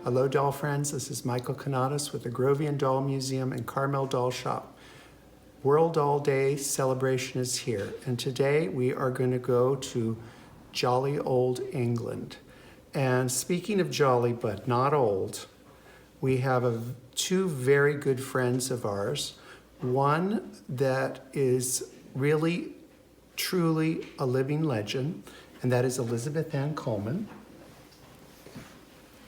Hello doll friends, this is Michael Canadas with the Grovian Doll Museum and Carmel Doll Shop. World Doll Day celebration is here, and today we are going to go to jolly old England. And speaking of jolly but not old, we have two very good friends of ours. One that is really, truly a living legend, and that is Elizabeth Ann Coleman.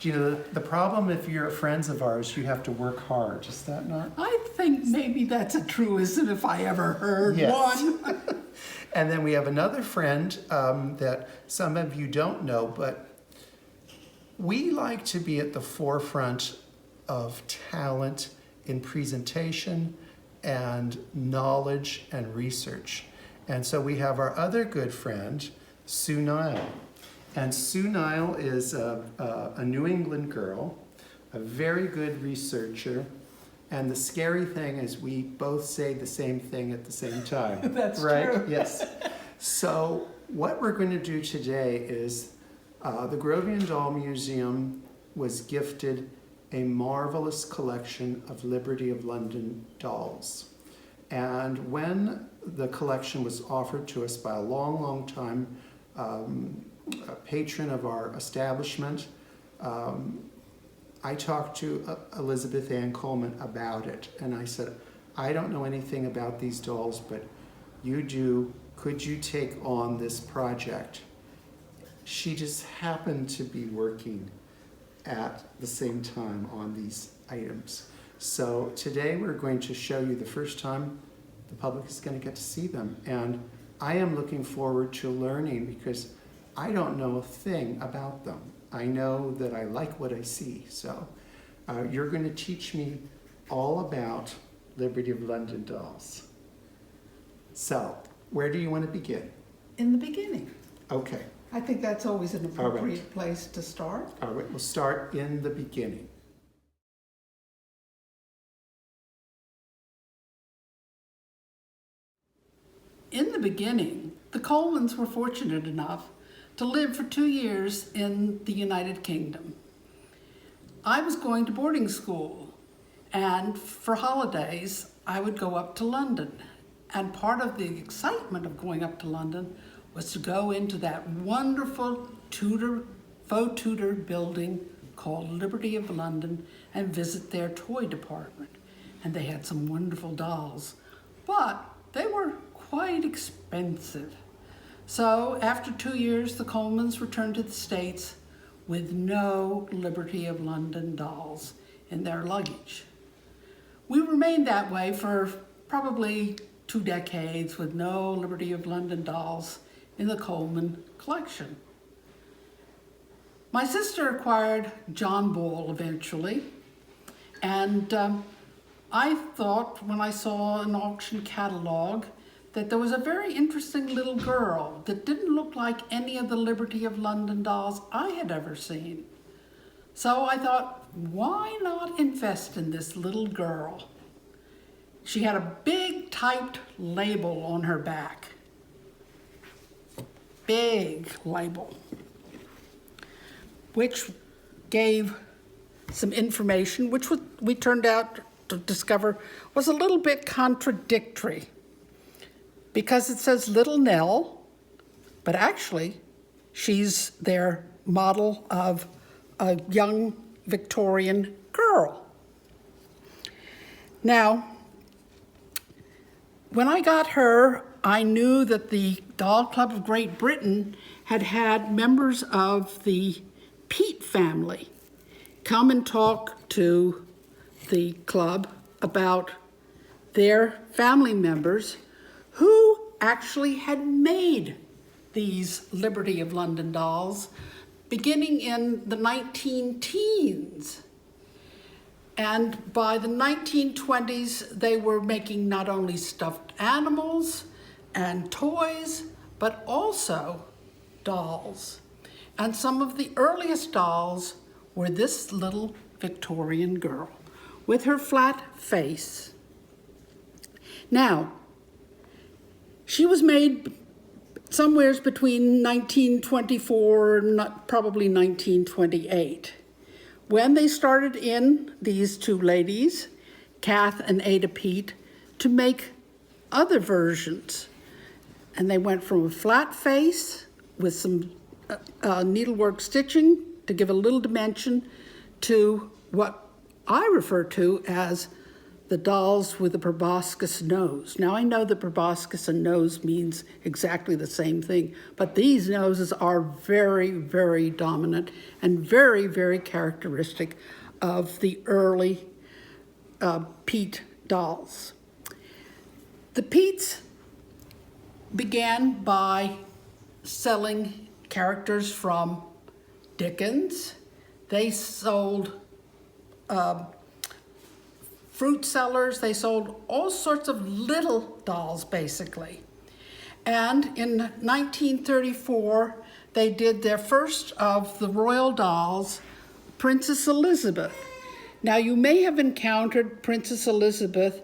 You know, the problem if you're friends of ours, you have to work hard. Is that not? I think maybe that's a truism if I ever heard one. And then we have another friend that some of you don't know, but we like to be at the forefront of talent in presentation and knowledge and research. And so we have our other good friend, Sue Nile. And Sue Nile is a New England girl, a very good researcher, and the scary thing is we both say the same thing at the same time. That's right? True. Yes. So what we're going to do today is the Grovian Doll Museum was gifted a marvelous collection of Liberty of London dolls. And when the collection was offered to us by a long, long time a patron of our establishment, I talked to Elizabeth Ann Coleman about it, and I said, I don't know anything about these dolls, but you do. Could you take on this project? She just happened to be working at the same time on these items. So today we're going to show you the first time the public is going to get to see them, and I am looking forward to learning because I don't know a thing about them. I know that I like what I see. So you're going to teach me all about Liberty of London dolls. So where do you want to begin? In the beginning. Okay. I think that's always an appropriate place to start. All right, we'll start in the beginning. In the beginning, the Colemans were fortunate enough to live for 2 years in the United Kingdom. I was going to boarding school, and for holidays, I would go up to London. And part of the excitement of going up to London was to go into that wonderful faux Tudor building called Liberty of London and visit their toy department. And they had some wonderful dolls, but they were quite expensive. So after 2 years, the Colemans returned to the States with no Liberty of London dolls in their luggage. We remained that way for probably 2 decades with no Liberty of London dolls in the Coleman collection. My sister acquired John Ball eventually, and I thought when I saw an auction catalog that there was a very interesting little girl that didn't look like any of the Liberty of London dolls I had ever seen. So I thought, why not invest in this little girl? She had a big typed label on her back. Big label, which gave some information, which we turned out to discover was a little bit contradictory. Because it says Little Nell, but actually she's their model of a young Victorian girl. Now, when I got her, I knew that the Doll Club of Great Britain had had members of the Peat family come and talk to the club about their family members who actually had made these Liberty of London dolls beginning in the 19-teens. And by the 1920s, they were making not only stuffed animals and toys, but also dolls. And some of the earliest dolls were this little Victorian girl with her flat face. Now, she was made somewhere between 1924 and probably 1928. When they started in, these two ladies, Kath and Ada Pete, to make other versions. And they went from a flat face with some needlework stitching to give a little dimension to what I refer to as the dolls with the proboscis nose. Now I know the proboscis and nose means exactly the same thing, but these noses are very, very dominant and very, very characteristic of the early Pete dolls. The Petes began by selling characters from Dickens. They sold fruit sellers. They sold all sorts of little dolls, basically. And in 1934, they did their first of the royal dolls, Princess Elizabeth. Now, you may have encountered Princess Elizabeth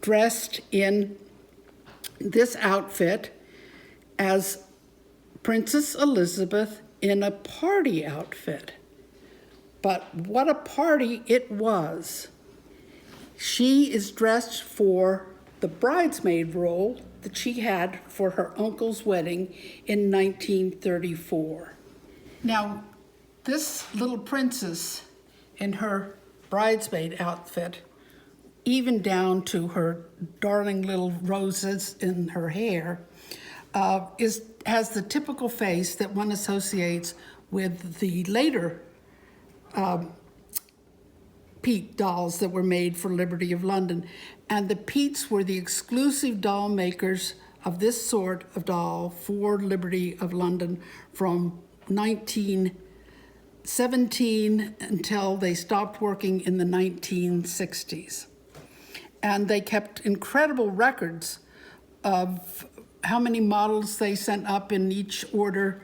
dressed in this outfit as Princess Elizabeth in a party outfit. But what a party it was. She is dressed for the bridesmaid role that she had for her uncle's wedding in 1934. Now, this little princess in her bridesmaid outfit, even down to her darling little roses in her hair, has the typical face that one associates with the later Pete dolls that were made for Liberty of London. And the Petes were the exclusive doll makers of this sort of doll for Liberty of London from 1917 until they stopped working in the 1960s. And they kept incredible records of how many models they sent up in each order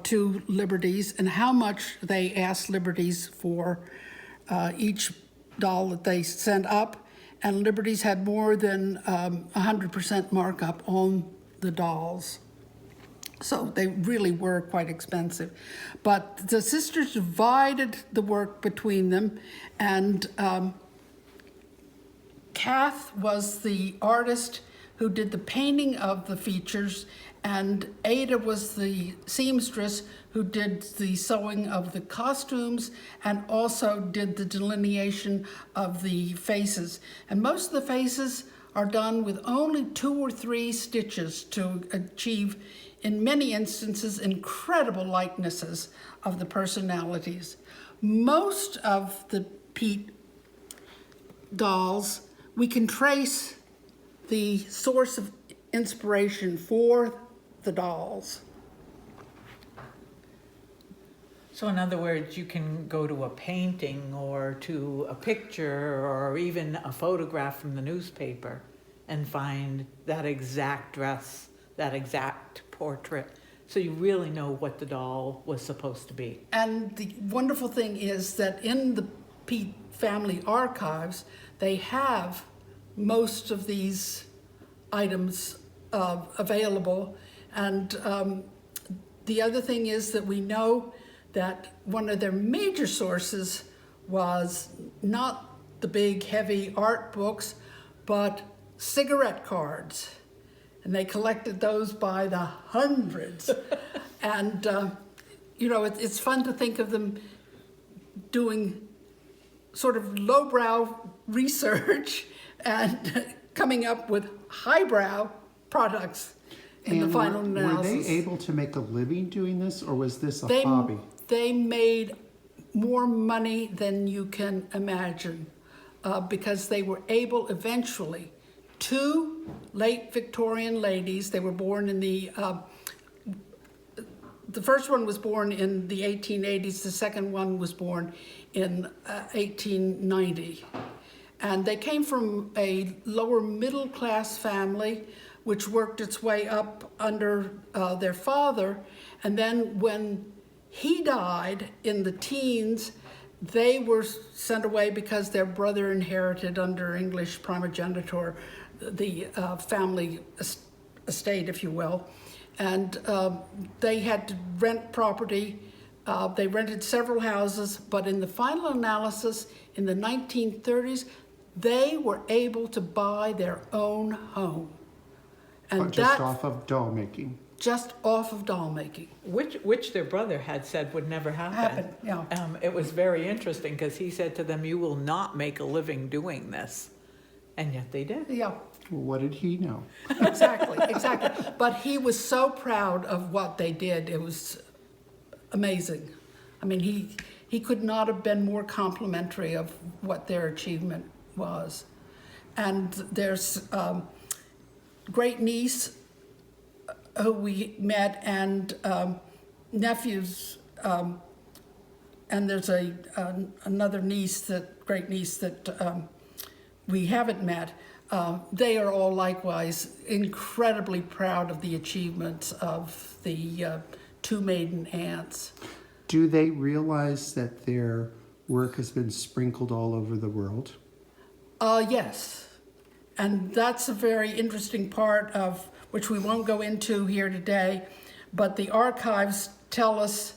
to Liberties and how much they asked Liberties for each doll that they sent up, and Liberties had more than 100% markup on the dolls. So they really were quite expensive. But the sisters divided the work between them, and Kath was the artist who did the painting of the features, and Ada was the seamstress who did the sewing of the costumes and also did the delineation of the faces. And most of the faces are done with only 2 or 3 stitches to achieve, in many instances, incredible likenesses of the personalities. Most of the Pete dolls, we can trace the source of inspiration for the dolls. So in other words, you can go to a painting or to a picture or even a photograph from the newspaper and find that exact dress, that exact portrait. So you really know what the doll was supposed to be. And the wonderful thing is that in the Pete family archives, they have most of these items available. And the other thing is that we know that one of their major sources was not the big, heavy art books, but cigarette cards. And they collected those by the hundreds. And, you know, it's fun to think of them doing sort of lowbrow research and coming up with highbrow products in the final analysis. Were they able to make a living doing this, or was this a hobby? They made more money than you can imagine because they were able eventually two late Victorian ladies. They were born in the first one was born in the 1880s. The second one was born in 1890. And they came from a lower middle class family, which worked its way up under their father. And then when he died in the teens, they were sent away because their brother inherited under English primogeniture the family estate, if you will. And they had to rent property. They rented several houses, but in the final analysis, in the 1930s, they were able to buy their own home. And Just off of doll making. Just off of doll making. Which their brother had said would never happen. Yeah. It was very interesting because he said to them, "You will not make a living doing this," and yet they did. Yeah. Well, what did he know? Exactly. But he was so proud of what they did. It was amazing. I mean, he could not have been more complimentary of what their achievement was. And there's great niece who we met, and nephews, and there's another niece, great niece that we haven't met. They are all likewise incredibly proud of the achievements of the two maiden aunts. Do they realize that their work has been sprinkled all over the world? Yes. And that's a very interesting part of which we won't go into here today, but the archives tell us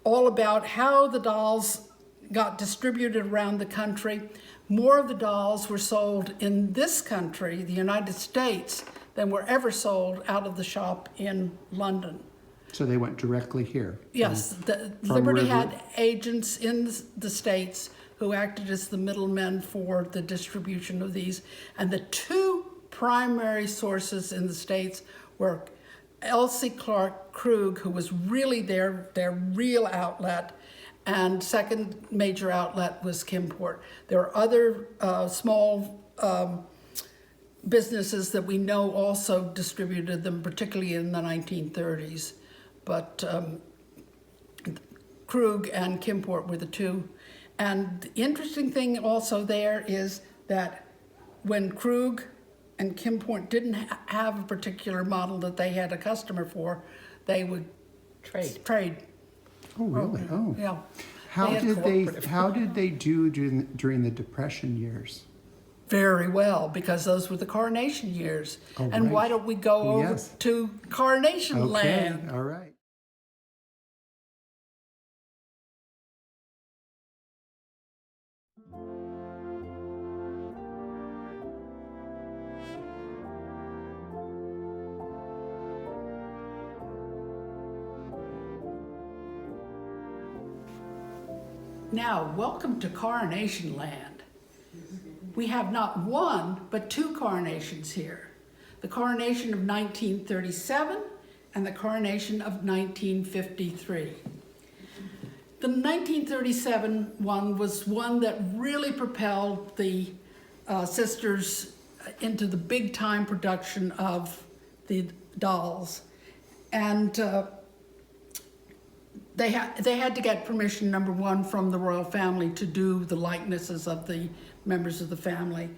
all about how the dolls got distributed around the country. More of the dolls were sold in this country, the United States, than were ever sold out of the shop in London. So they went directly here? Yes, from Liberty wherever- had agents in the States who acted as the middlemen for the distribution of these. And the two primary sources in the States were Elsie Clark Krug, who was really their real outlet, and second major outlet was Kimport. There are other small businesses that we know also distributed them, particularly in the 1930s. But Krug and Kimport were the two. And the interesting thing also there is that when Krug and Kimport didn't have a particular model that they had a customer for, they would trade. Oh, really? Oh. Yeah. How had did cooperative. they do during the Depression years? Very well, because those were the Coronation years. Oh, and right. why don't we go over Yes. to Coronation Okay, Lane? all right. Now, welcome to Coronation Land. We have not one, but two coronations here. The coronation of 1937 and the coronation of 1953. The 1937 one was one that really propelled the sisters into the big time production of the dolls. And they had to get permission, number one, from the royal family to do the likenesses of the members of the family.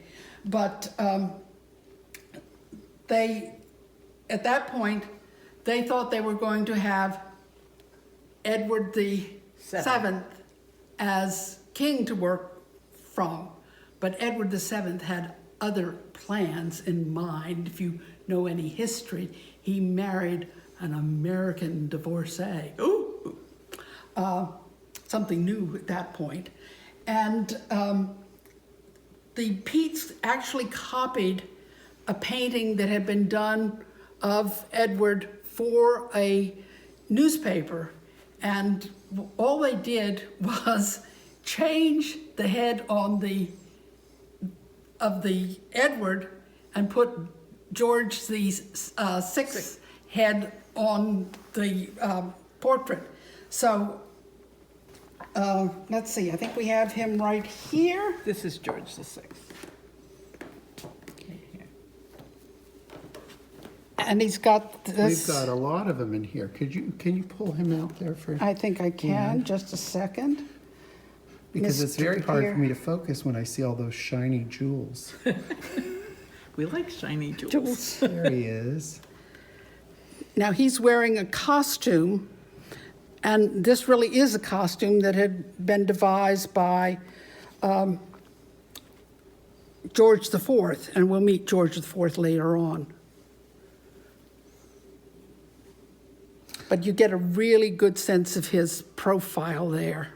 But at that point, they thought they were going to have Edward the Seventh as king to work from. But Edward the Seventh had other plans in mind. If you know any history, he married an American divorcee. Ooh! Something new at that point. And the Peets actually copied a painting that had been done of Edward for a newspaper. And all they did was change the head of the Edward and put George the Sixth head on the portrait. So let's see, I think we have him right here. This is George the Sixth. and he's got We've this. got a lot of them in here. Can you pull him out there for? I think I can, Yeah. just a second. Because it's Mr. very hard Here. for me to focus when I see all those shiny jewels. We like shiny jewels. Jules. There he is. Now, he's wearing a costume, and this really is a costume that had been devised by George IV, and we'll meet George IV later on. But you get a really good sense of his profile there.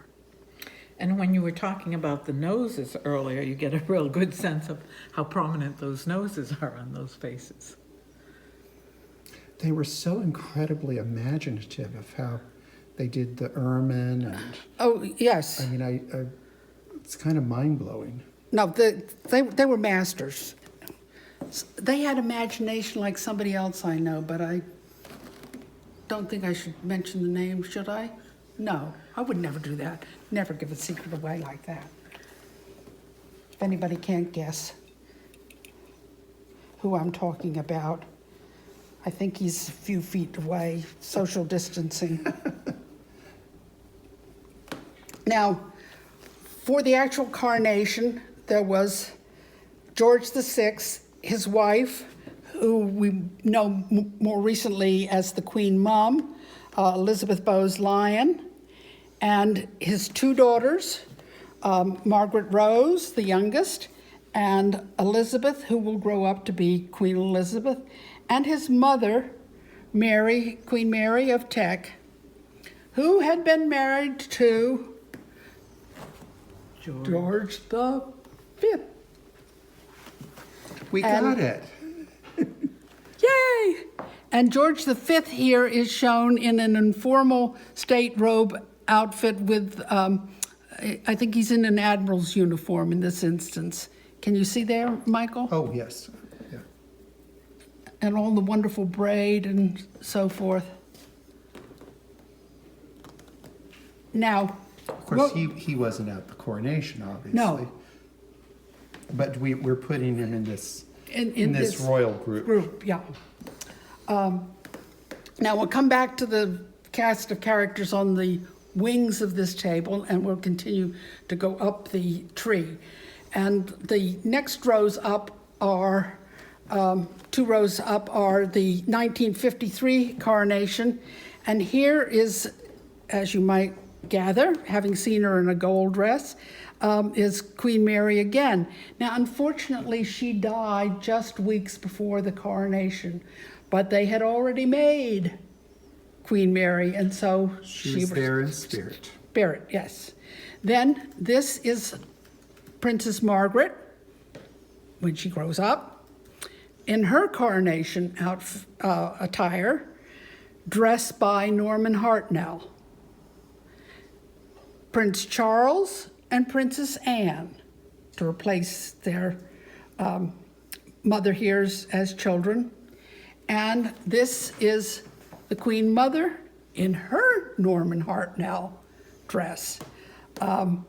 And when you were talking about the noses earlier, you get a real good sense of how prominent those noses are on those faces. They were so incredibly imaginative of how they did the ermine, and Oh, yes. I mean, it's kind of mind blowing. No, they were masters. They had imagination like somebody else I know, but I don't think I should mention the name, should I? No, I would never do that. Never give a secret away like that. If anybody can't guess who I'm talking about, I think he's a few feet away, social distancing. Now, for the actual coronation, there was George VI, his wife, who we know more recently as the Queen Mum, Elizabeth Bowes Lyon, and his two daughters, Margaret Rose, the youngest, and Elizabeth, who will grow up to be Queen Elizabeth, and his mother, Mary, Queen Mary of Teck, who had been married to George V. We And- got it. Yay! And George V here is shown in an informal state robe outfit with, I think he's in an admiral's uniform in this instance. Can you see there, Michael? Oh, yes. Yeah. And all the wonderful braid and so forth. Now, Of course, he wasn't at the coronation, obviously. No. But we're putting him in this in this royal group. yeah. Now we'll come back to the cast of characters on the wings of this table, and we'll continue to go up the tree. And the next rows up are, 2 rows up are the 1953 coronation. And here is, as you might gather, having seen her in a gold dress, is Queen Mary again. Now, unfortunately, she died just weeks before the coronation, but they had already made Queen Mary, and so She was there in spirit. Spirit, yes. Then this is Princess Margaret when she grows up in her coronation attire, dressed by Norman Hartnell. Prince Charles and Princess Anne to replace their mother here as children. And this is the Queen Mother in her Norman Hartnell dress. And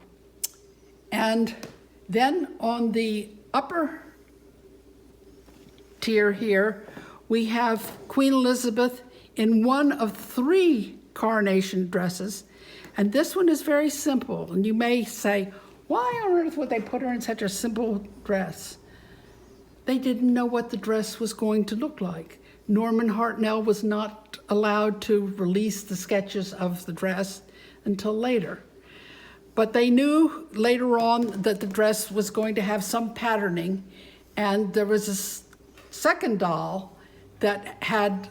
then on the upper tier here, we have Queen Elizabeth in one of 3 coronation dresses. And this one is very simple. And you may say, why on earth would they put her in such a simple dress? They didn't know what the dress was going to look like. Norman Hartnell was not allowed to release the sketches of the dress until later. But they knew later on that the dress was going to have some patterning, and there was a second doll that had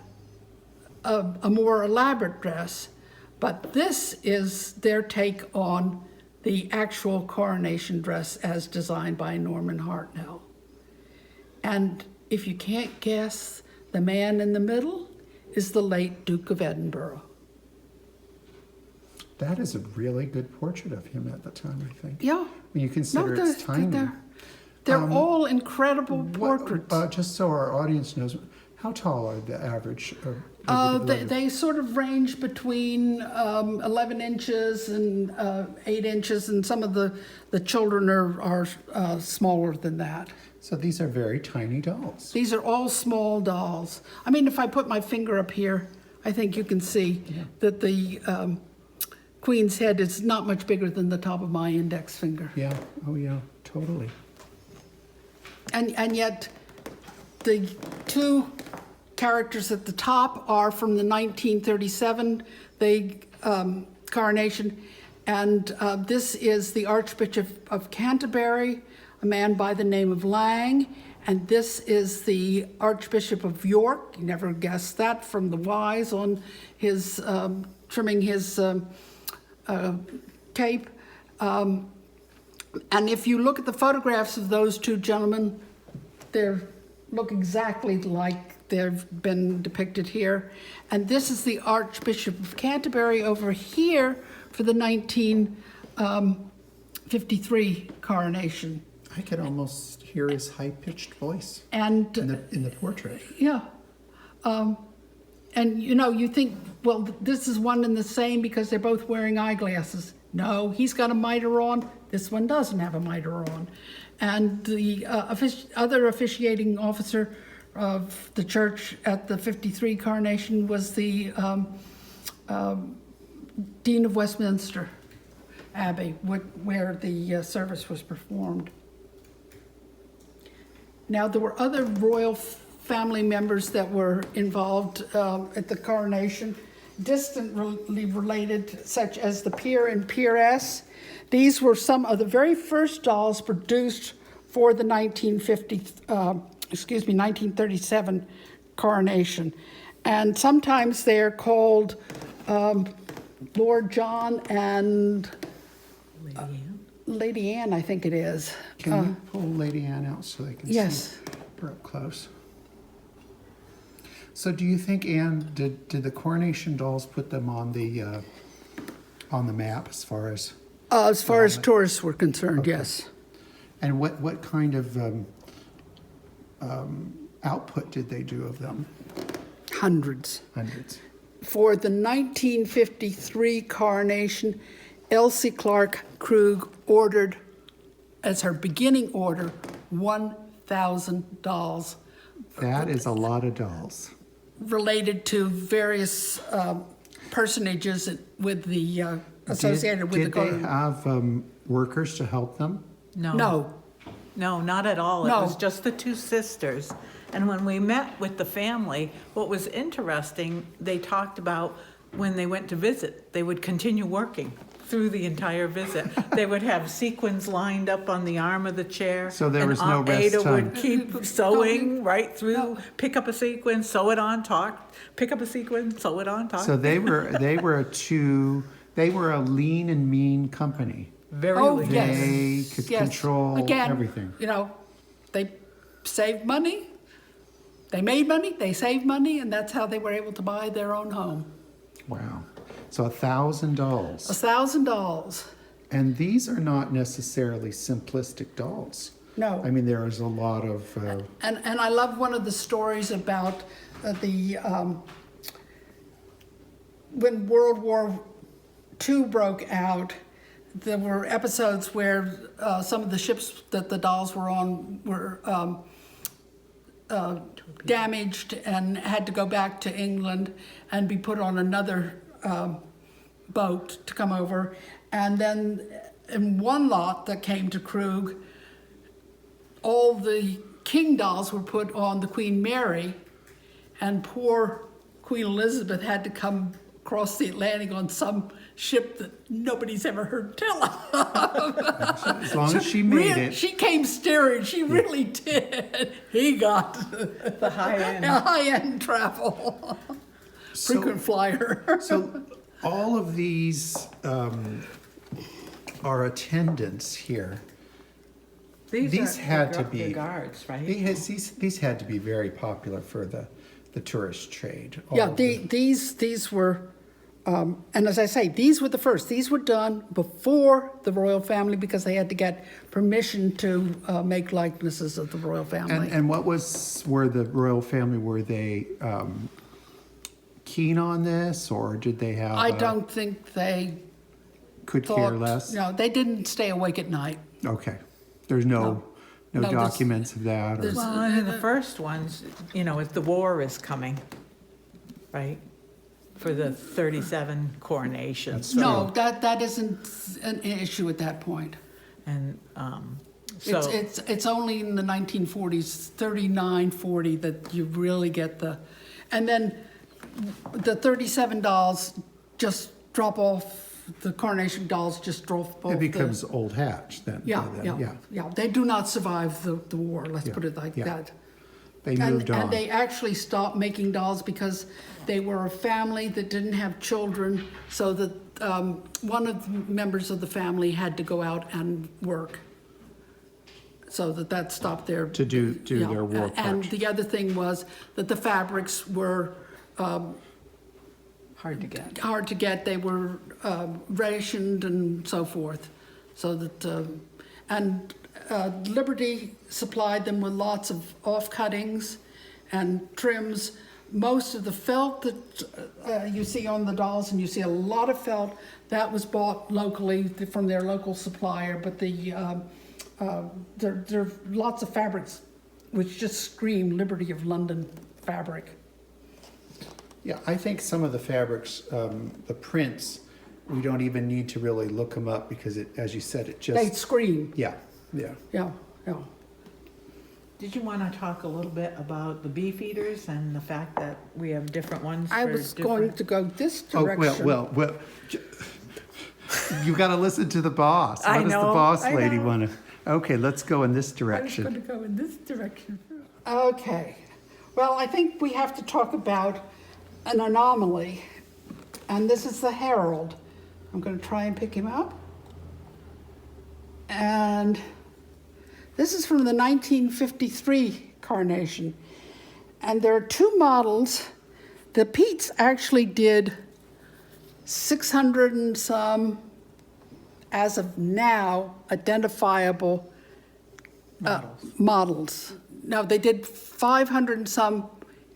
a more elaborate dress. But this is their take on the actual coronation dress as designed by Norman Hartnell. And if you can't guess, the man in the middle is the late Duke of Edinburgh. That is a really good portrait of him at the time, I think. Yeah. When you consider it's tiny. They're all incredible portraits. Just so our audience knows, how tall are the average? They sort of range between 11 inches and 8 inches, and some of the children are smaller than that. So these are very tiny dolls. These are all small dolls. I mean, if I put my finger up here, I think you can see that the Queen's head is not much bigger than the top of my index finger. Yeah, oh yeah, totally. And yet, the two characters at the top are from the 1937 coronation, and this is the Archbishop of Canterbury, a man by the name of Lang, and this is the Archbishop of York. You never guessed that from the Y's on his trimming his cape. And if you look at the photographs of those two gentlemen, they look exactly like they've been depicted here. And this is the Archbishop of Canterbury over here for the 1953 coronation. I could almost hear his high-pitched voice And in the portrait. yeah. And you know, you think, well, this is one and the same because they're both wearing eyeglasses. No, he's got a mitre on. This one doesn't have a mitre on. And the other officiating officer of the church at the 53 coronation was the Dean of Westminster Abbey, where the service was performed. Now, there were other royal family members that were involved at the coronation, distantly related, such as the peer and peeress. These were some of the very first dolls produced for the 1937 coronation. And sometimes they're called Lord John and Lady Anne, I think it is. Can you pull Lady Anne out so they can see her up close? So do you think, Anne, did the coronation dolls put them on the map as far as tourists were concerned, Okay. yes. And what kind of output did they do of them? Hundreds. Hundreds. For the 1953 coronation, Elsie Clark Krug ordered, as her beginning order, 1,000 dolls. That is a lot of dolls. Related to various personages with the associated with the Did they coronation. have workers to help them? No. No, not at all. It No. was just the two sisters. And when we met with the family, what was interesting, they talked about when they went to visit, they would continue working through the entire visit. They would have sequins lined up on the arm of the chair. So there was and no Aunt rest Ada time. would keep sewing right through, No. pick up a sequin, sew it on, talk, pick up a sequin, sew it on, talk. So they were a lean and mean company. Very Oh, lean. yes. They could control Again, everything. You know, they saved money, they made money, they saved money, and that's how they were able to buy their own home. Wow. So 1,000 dolls. 1,000 dolls. And these are not necessarily simplistic dolls. No. I mean, there is a lot of... And I love one of the stories about when World War II broke out. There were episodes where some of the ships that the dolls were on were damaged and had to go back to England and be put on another boat to come over. And then in one lot that came to Krug, all the king dolls were put on the Queen Mary, and poor Queen Elizabeth had to come across the Atlantic on some ship that nobody's ever heard tell of. As long as she made it. She came steering, she really did. He got The high end. high-end travel, frequent flyer. So all of these are attendants here. These are had to the be guards, right? These had to be very popular for the tourist trade. all Yeah, of them. these were, and as I say, these were the first. These were done before the royal family because they had to get permission to make likenesses of the royal family. And what were the royal family? Were they keen on this, or did they have? I don't think they could thought. care less. No, they didn't stay awake at night. Okay, there's no no No, there's- documents of that? Or, there's- Well, and in the first ones, if the war is coming, right? For the 37 coronation. That's No, that isn't an issue at that point. And, so, It's only in the 1940s, 39, 40, that you really get and then the 37 dolls just drop off, the coronation dolls just drop off. it becomes old hatch then. Yeah, by then, yeah. They do not survive the war, let's Yeah, put it like yeah. that. They moved on. And they actually stopped making dolls because they were a family that didn't have children, so that one of the members of the family had to go out and work. So that stopped their... To do yeah. their war part. And the other thing was that the fabrics were hard to get. hard to get. They were rationed and so forth. So that, Liberty supplied them with lots of off-cuttings and trims. Most of the felt that you see on the dolls, and you see a lot of felt, that was bought locally from their local supplier, but there are lots of fabrics which just scream Liberty of London fabric. Yeah, I think some of the fabrics, the prints, we don't even need to really look them up because it, as you said, it They just, scream, yeah. yeah. Did you want to talk a little bit about the beef eaters and the fact that we have different ones I for was going different- to go this Oh, direction. well, you got to listen to the boss. I What does the know, boss I lady know. want to? Okay, let's go in this I was direction. going to go in this direction. Okay. Well, I think we have to talk about an anomaly, and this is the Herald. I'm going to try and pick him up. And this is from the 1953 Coronation. And there are two models. The Pete's actually did 600 and some, as of now, identifiable models. No, they did 500 and some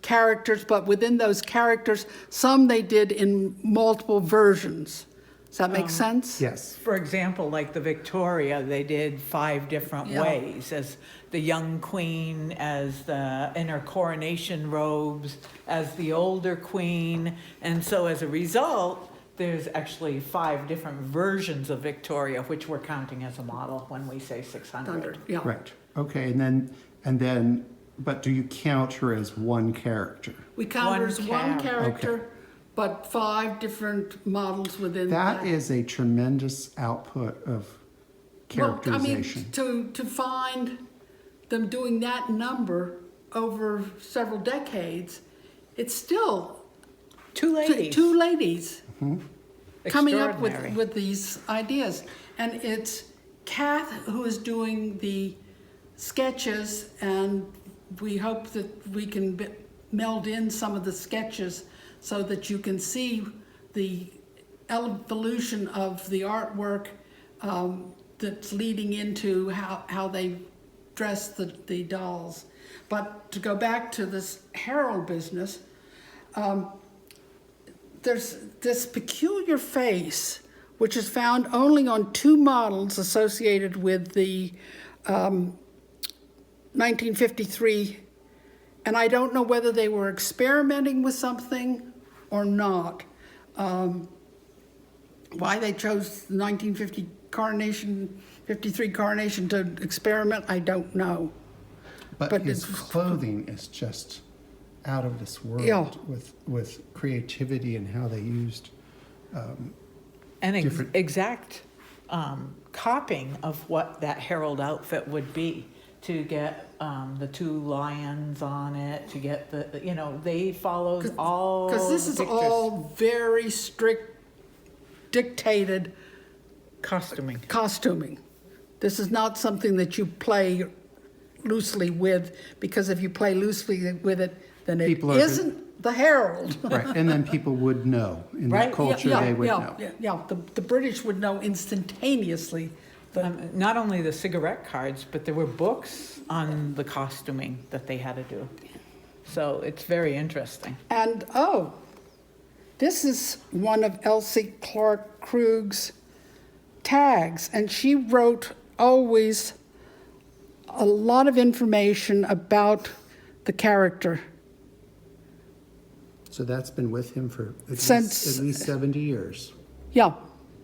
characters, but within those characters, some they did in multiple versions. Does that make sense? Yes. For example, like the Victoria, they did 5 different Yeah. ways, as the young queen, as in her coronation robes, as the older queen. And so as a result, there's actually 5 different versions of Victoria, which we're counting as a model when we say 600. Yeah. Right. Okay, and then, but do you count her as one character? We count her as one character, Okay. but 5 different models within That is a tremendous output of characterization. Well, I mean, to find them doing that number over several decades, it's still 2 ladies. 2 ladies coming up Extraordinary. with these ideas. And it's Kath who is doing the sketches, and we hope that we can meld in some of the sketches so that you can see the evolution of the artwork that's leading into how they dress the dolls. But to go back to this Herald business, there's this peculiar face which is found only on 2 models associated with the 1953, and I don't know whether they were experimenting with something or not. Why they chose the 1953 coronation to experiment, I don't know. But his it's- clothing is just out of this world Yeah. with creativity and how they used. An different- exact copying of what that Herald outfit would be, to get the 2 lions on it, to get they followed all Because this the is pictures. all very strict, dictated costuming. This is not something that you play loosely with, because if you play loosely with it, then it People are- isn't the Herald. Right, and then people would know. In Right, that culture, they would know. Yeah, the British would know instantaneously. Not only the cigarette cards, but there were books on the costuming that they had to do. So it's very interesting. And, this is one of Elsie Clark Krug's tags, and she wrote always a lot of information about the character. So that's been with him for Since- at least 70 years. Yeah,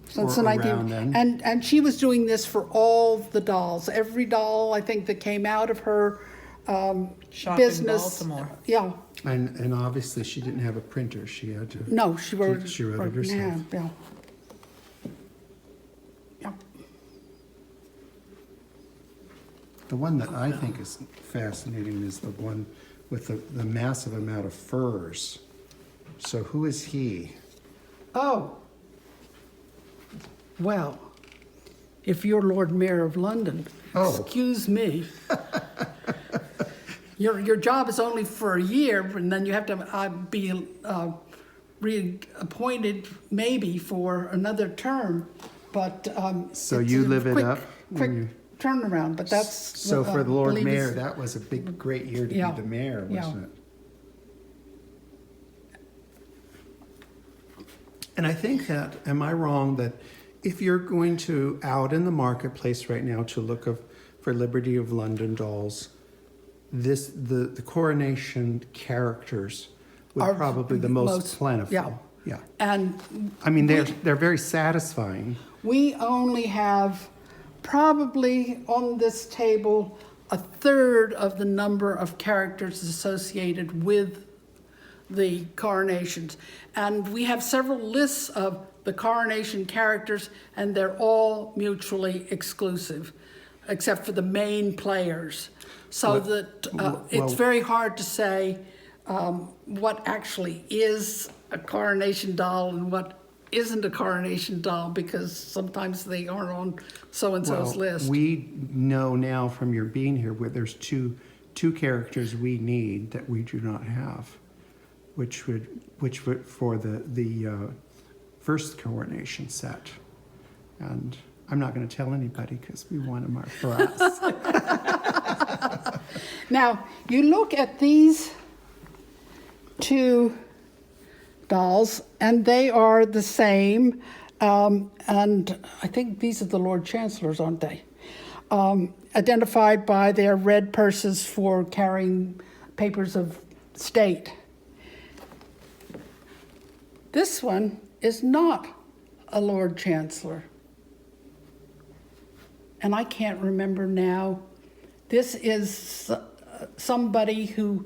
since the Or 19... around then. And she was doing this for all the dolls. Every doll, I think, that came out of her Shop business. in Baltimore. Yeah. And obviously she didn't have a printer. She had to. No, she wrote, She wrote it herself. Yeah, yeah. Yeah. The one that I think is fascinating is the one with the massive amount of furs. So who is he? Oh. Well, if you're Lord Mayor of London, Oh. excuse me. Your job is only for a year, and then you have to be reappointed maybe for another term. But So it's you a live it quick, up quick when you- turnaround. But that's So for the Lord believe Mayor, it's- that was a great year to Yeah. be the mayor, Yeah. wasn't it? And I think that, am I wrong, that if you're going to out in the marketplace right now to look for Liberty of London dolls, the coronation characters would Are probably the most plentiful. yeah. Yeah. And I mean, they're very satisfying. we only have probably on this table a third of the number of characters associated with the coronations. And we have several lists of the coronation characters, and they're all mutually exclusive, except for the main players. So it's very hard to say what actually is a coronation doll and what isn't a coronation doll, because sometimes they aren't on so-and-so's list. We know now from your being here where there's two characters we need that we do not have, which would for the first coronation set. And I'm not going to tell anybody because we want them for us. Now, you look at these two dolls, and they are the same. And I think these are the Lord Chancellors, aren't they? Identified by their red purses for carrying papers of state. This one is not a Lord Chancellor. And I can't remember now. This is somebody who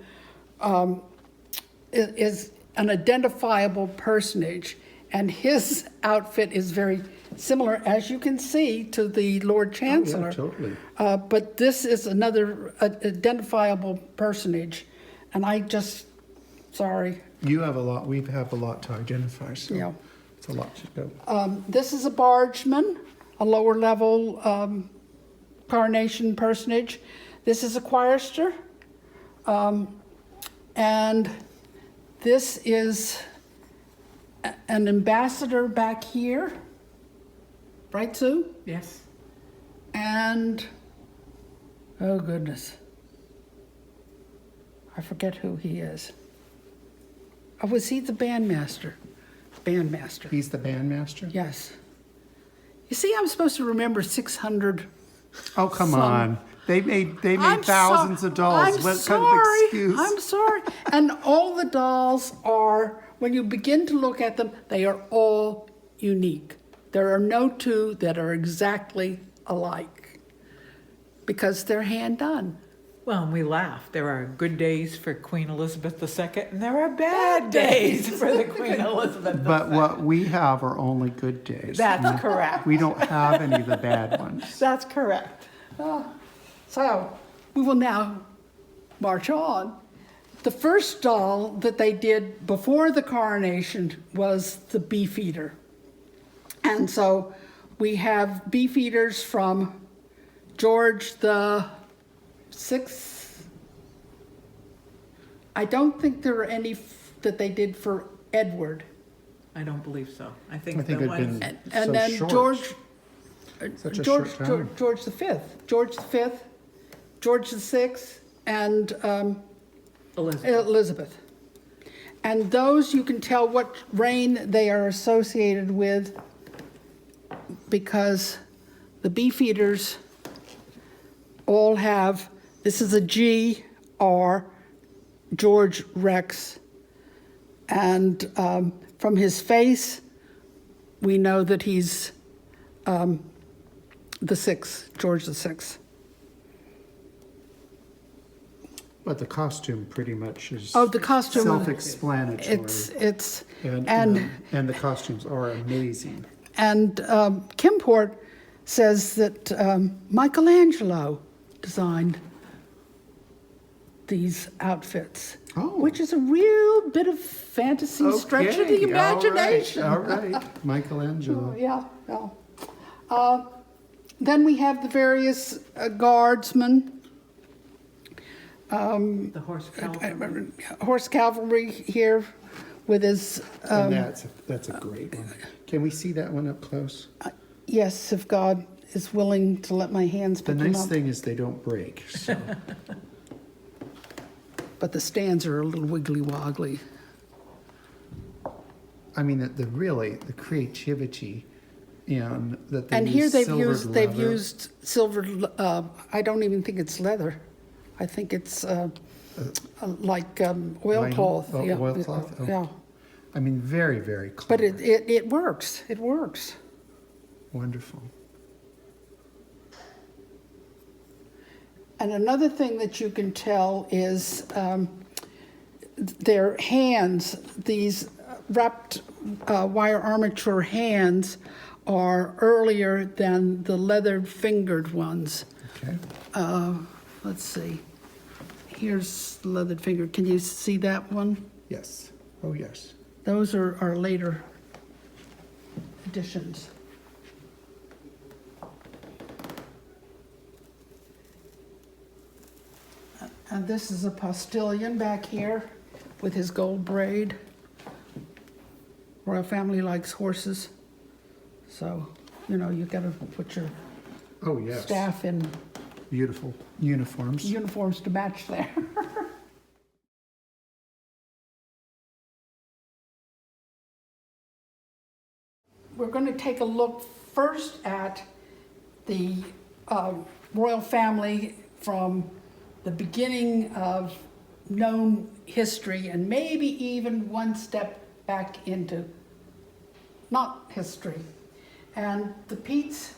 is an identifiable personage, and his outfit is very similar, as you can see, to the Lord Chancellor. Oh, yeah, totally. But this is another identifiable personage, and sorry. You have a lot. We have a lot to identify. So Yeah. it's a lot to go. This is a bargeman, a lower level coronation personage. This is a chorister. And this is an ambassador back here. Right, Sue? Yes. And, oh goodness, I forget who he is. Oh, was he the bandmaster? Bandmaster. He's the bandmaster? Yes. You see, I'm supposed to remember 600. Oh, come Some- on. They made I'm thousands of dolls. I'm What sorry. kind of excuse? I'm sorry. And all the dolls are, when you begin to look at them, they are all unique. There are no two that are exactly alike because they're hand done. Well, and we laugh. There are good days for Queen Elizabeth II, and there are bad days for the Queen Elizabeth II. But what we have are only good days. That's correct. We don't have any of the bad ones. That's correct. So we will now march on. The first doll that they did before the coronation was the Beefeater. And so we have Beefeaters from George the Sixth. I don't think there are any that they did for Edward. I don't believe so. I I think think the it'd one. been And so then short. George Such a George short time. George the Fifth, George the Sixth, and Elizabeth. Elizabeth. And those you can tell what reign they are associated with because the Beefeaters all have, this is a G.R., George Rex, and from his face, we know that he's the sixth, George the Sixth. But the costume pretty much is Oh, the costume. self-explanatory. It's and the costumes are amazing. And Kimport says that Michelangelo designed these outfits, which is a real bit of fantasy stretch of the imagination. All right. Michelangelo. Yeah. Then we have the various guardsmen. The horse cavalry. Horse cavalry here with his... And that's a great one. Can we see that one up close? yes, if God is willing to let my hands The pick them nice up. thing is they don't break, so. But the stands are a little wiggly woggly. I mean, the creativity in that they And use here silvered they've leather. used silver, I don't even think it's leather. I think it's like oilcloth. Oh, yeah. oilcloth? Oh. Yeah, I mean, very, very but clever. it works. It works. Wonderful. And another thing that you can tell is their hands, these wrapped wire armature hands are earlier than the leathered fingered ones. Okay. Let's see. Here's the leathered finger. Can you see that one? Yes. Oh, yes. Those are later additions. And this is a postilion back here with his gold braid. Royal family likes horses. So, you know, you gotta put your Oh, yes. staff in Beautiful uniforms. uniforms to match there. We're going to take a look first at the royal family from the beginning of known history and maybe even one step back into not history. And the Peets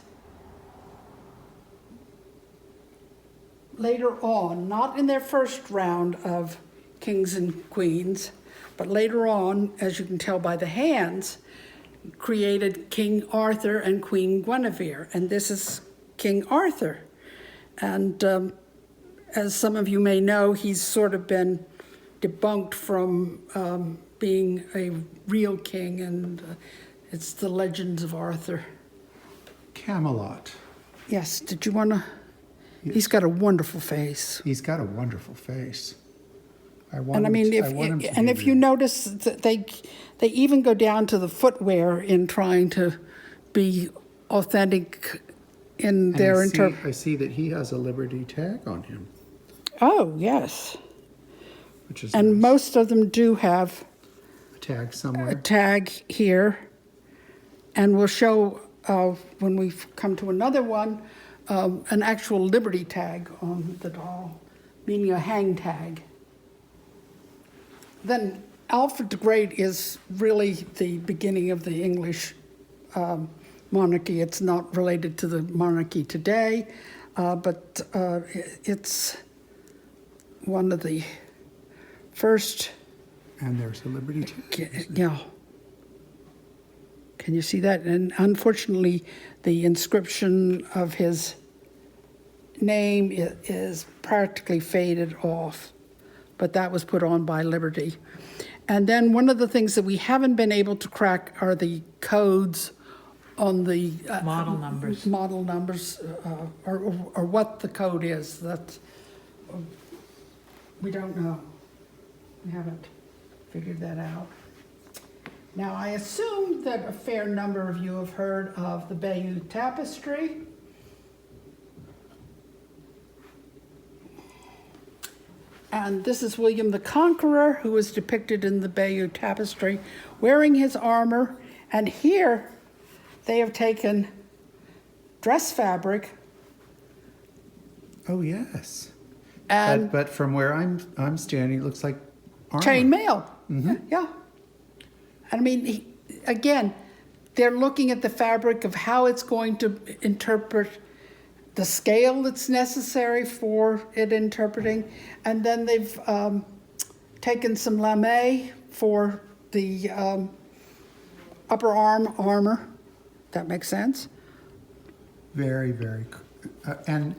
later on, not in their first round of kings and queens, but later on, as you can tell by the hands, created King Arthur and Queen Guinevere. And this is King Arthur. And as some of you may know, he's sort of been debunked from being a real king, and it's the legends of Arthur. Camelot. Yes, did you want to? Yes. He's got a wonderful face. He's got a wonderful face. And I mean, if you notice that they even go down to the footwear in trying to be authentic in their I see that he has a Liberty tag on him, Oh, yes. which is And nice. most of them do have A tag a somewhere. tag here. And we'll show, when we come to another one, an actual Liberty tag on the doll, meaning a hang tag. Then Alfred the Great is really the beginning of the English monarchy. It's not related to the monarchy today, but it's one of the first. And there's a Liberty tag. Yeah. Can you see that? And unfortunately, the inscription of his name is practically faded off, but that was put on by Liberty. And then one of the things that we haven't been able to crack are the codes on the Model numbers. Model numbers, or what the code is. That we don't know. We haven't figured that out. Now, I assume that a fair number of you have heard of the Bayeux Tapestry. And this is William the Conqueror, who is depicted in the Bayeux Tapestry, wearing his armor. And here they have taken dress fabric Oh, yes. And But from where I'm standing, it looks like armor. chain mail. Mhm. Yeah. I mean, again, they're looking at the fabric of how it's going to interpret the scale that's necessary for it interpreting, and then they've taken some lame for the upper arm armor. That makes sense. Very, very. And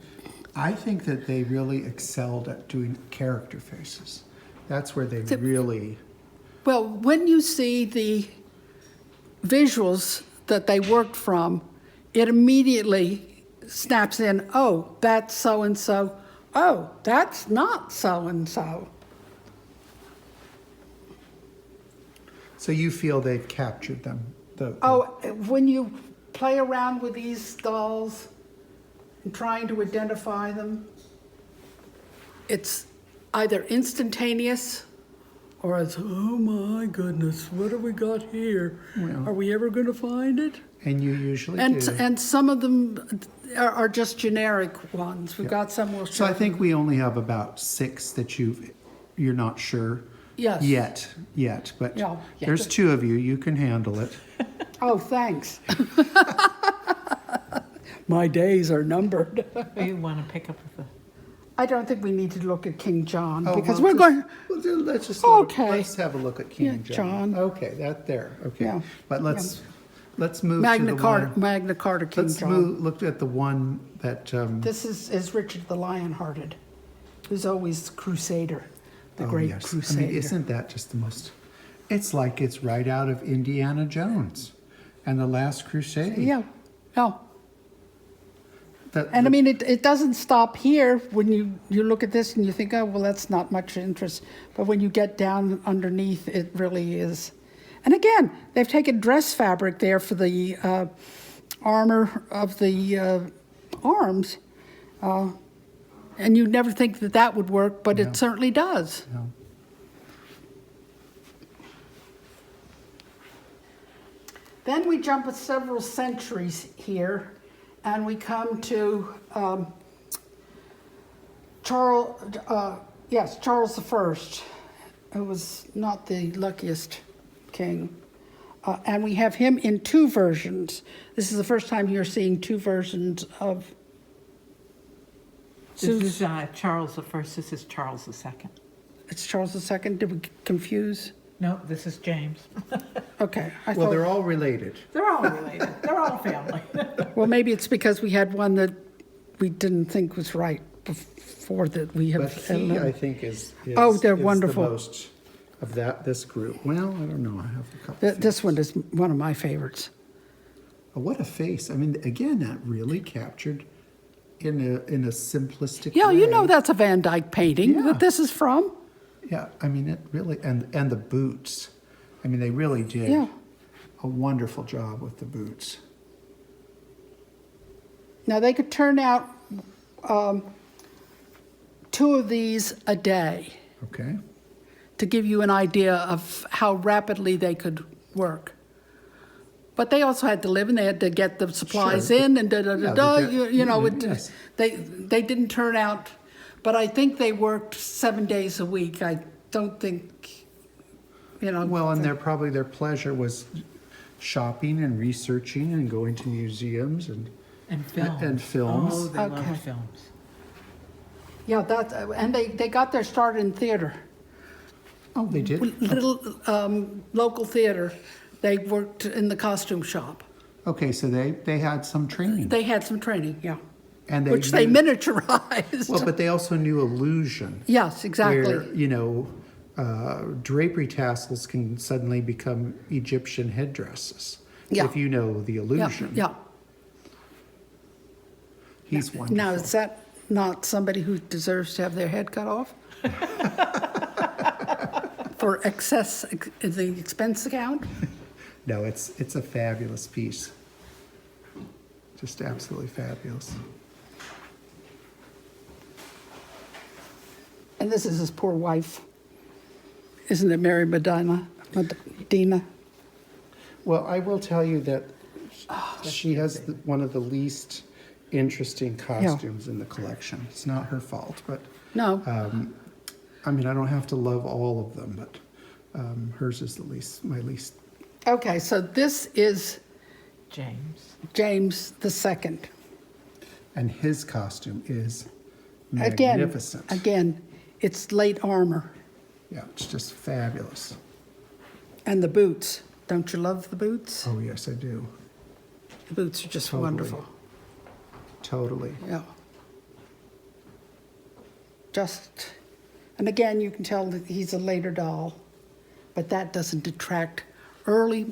I think that they really excelled at doing character faces. That's where they really. Well, when you see the visuals that they worked from, it immediately snaps in, oh, that's so-and-so. Oh, that's not so-and-so. So you feel they've captured them? Oh, when you play around with these dolls and trying to identify them, it's either instantaneous or it's, oh my goodness, what have we got here? Well. Are we ever going to find it? And you usually And, do. and some of them are just generic ones. We've got some we'll show. So I think we only have about 6 that you're not sure. Yes. Yet, but Yeah. there's 2 of you. You can handle it. Oh, thanks. My days are numbered. You want to pick up with the, I don't think we need to look at King John Oh, because well, we're going. Let's just Okay. let's have a look at King Yeah, John. John. Okay, that there. Okay, Yeah. but let's move Magna to the Carta, one. Magna Carta King Let's John. look at the one that. This is Richard the Lionhearted, who's always crusader, the oh, great yes. crusader. I mean, isn't that just the most? It's like it's right out of Indiana Jones, and the Last Crusade. Yeah, no. That- And I mean, it doesn't stop here when you look at this and you think, oh, well, that's not much interest. But when you get down underneath, it really is. And again, they've taken dress fabric there for the armor of the arms. And you'd never think that that would work, but Yeah. it certainly does. Yeah. Then we jump several centuries here, and we come to Charles I, who was not the luckiest king. And we have him in 2 versions. This is the first time you're seeing 2 versions of this is Charles I, this is Charles II. It's Charles II. Did we confuse? No, this is James. Okay. I Well, thought, they're all related. They're all related. They're all family. well, maybe it's because we had one that we didn't think was right before that we have. But he, I think, is Oh, they're is wonderful. the most of this group. Well, I don't know. I have a couple. This one is one of my favorites. Oh, what a face! I mean, again, that really captured in a simplistic. Yeah, way. you know that's a Van Dyke painting Yeah. that this is from. Yeah, I mean, it really and the boots. I mean, they really did Yeah. a wonderful job with the boots. Now they could turn out 2 of these a day Okay. to give you an idea of how rapidly they could work. But they also had to live and they had to get the supplies Sure, in and da-da-da-da. yeah, but You know, yes. they didn't turn out, but I think they worked 7 days a week. I don't think, you know. Well, and their pleasure was shopping and researching and going to museums and And And films. Oh, they Okay. love films. Yeah, and they got their start in theater. oh, they did. Little local theater. They worked in the costume shop. Okay, so they had some training. They had some training, yeah, And which they knew- miniaturized. Well, but they also knew illusion. Yes, exactly. Where, drapery tassels can suddenly become Egyptian headdresses. Yeah. If you know the Yeah, illusion. yeah. He's wonderful. Now, is that not somebody who deserves to have their head cut off? For excess in the expense account? No, it's a fabulous piece. Just absolutely fabulous. And this is his poor wife. Isn't it Mary Medina? Medina? Well, I will tell you that she has one of the least interesting costumes in the collection. It's not her fault, but No, I mean, I don't have to love all of them, but hers is my least. okay, so this is James. James II. And his costume is Again, magnificent. again, it's late armor. Yeah, it's just fabulous. And the boots. Don't you love the boots? Oh, yes, I do. The boots are just Totally. wonderful. Totally. Yeah. Just, and again, you can tell that he's a later doll, but that doesn't detract. Early,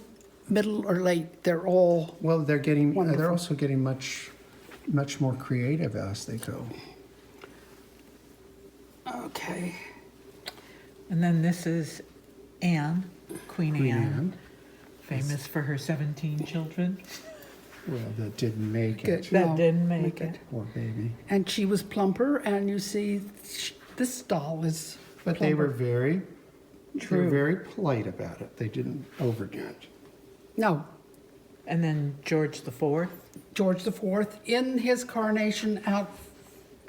middle, or late, they're all, Well, they're Wonderful. also getting much more creative as they go. okay. And then this is Anne, Queen Queen Anne, Anne. famous for her 17 children. Well, that didn't make Good. it. That No, didn't make it. Poor baby. And she was plumper, and you see, this doll is But they were plumper. they were very polite about it. They didn't overdo it. No, And then George IV. George IV, in his coronation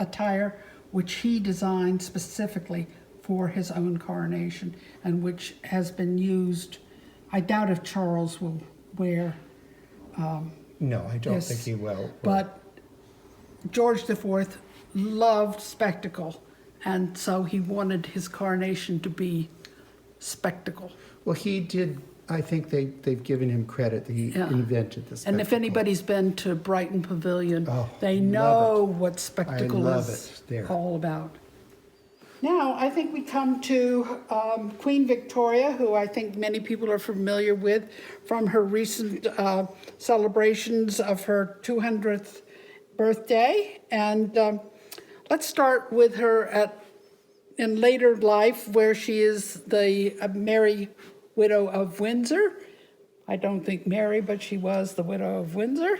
attire, which he designed specifically for his own coronation, and which has been used. I doubt if Charles will wear, No, I don't Yes, think he will. but George IV loved spectacle, and so he wanted his coronation to be spectacle. Well, he did. I think they've given him credit that he Yeah. invented this. And if anybody's been to Brighton Pavilion, Oh, they love know it. what spectacle love is it there. all about. Now, I think we come to Queen Victoria, who I think many people are familiar with from her recent celebrations of her 200th birthday. And let's start with her in later life, where she is the Mary Widow of Windsor. I don't think Mary, but she was the Widow of Windsor.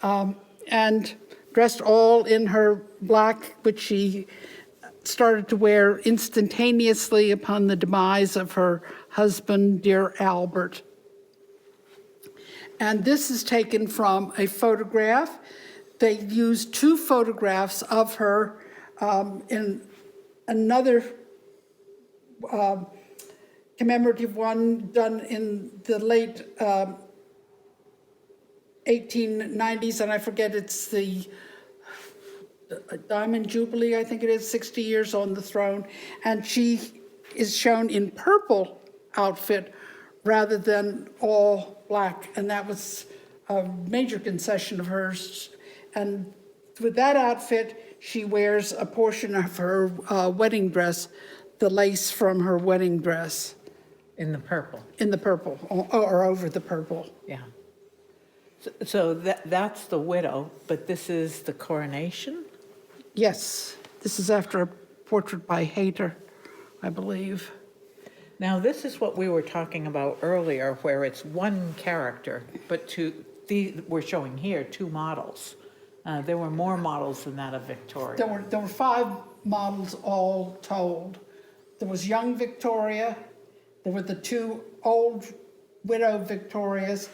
And dressed all in her black, which she started to wear instantaneously upon the demise of her husband, dear Albert. And this is taken from a photograph. They used two photographs of her in another commemorative one done in the late 1890s, and I forget, it's the Diamond Jubilee, I think it is, 60 years on the throne, and she is shown in purple outfit rather than all black, and that was a major concession of hers. And with that outfit, she wears a portion of her wedding dress, the lace from her wedding dress, In the purple, in the purple, or over the purple. yeah. So that's the widow, but this is the coronation? Yes, this is after a portrait by Hayter, I believe. Now, this is what we were talking about earlier, where it's one character, but we're showing here two models. There were more models than that of Victoria. There were 5 models all told. There was young Victoria, there were the 2 old widow Victorias,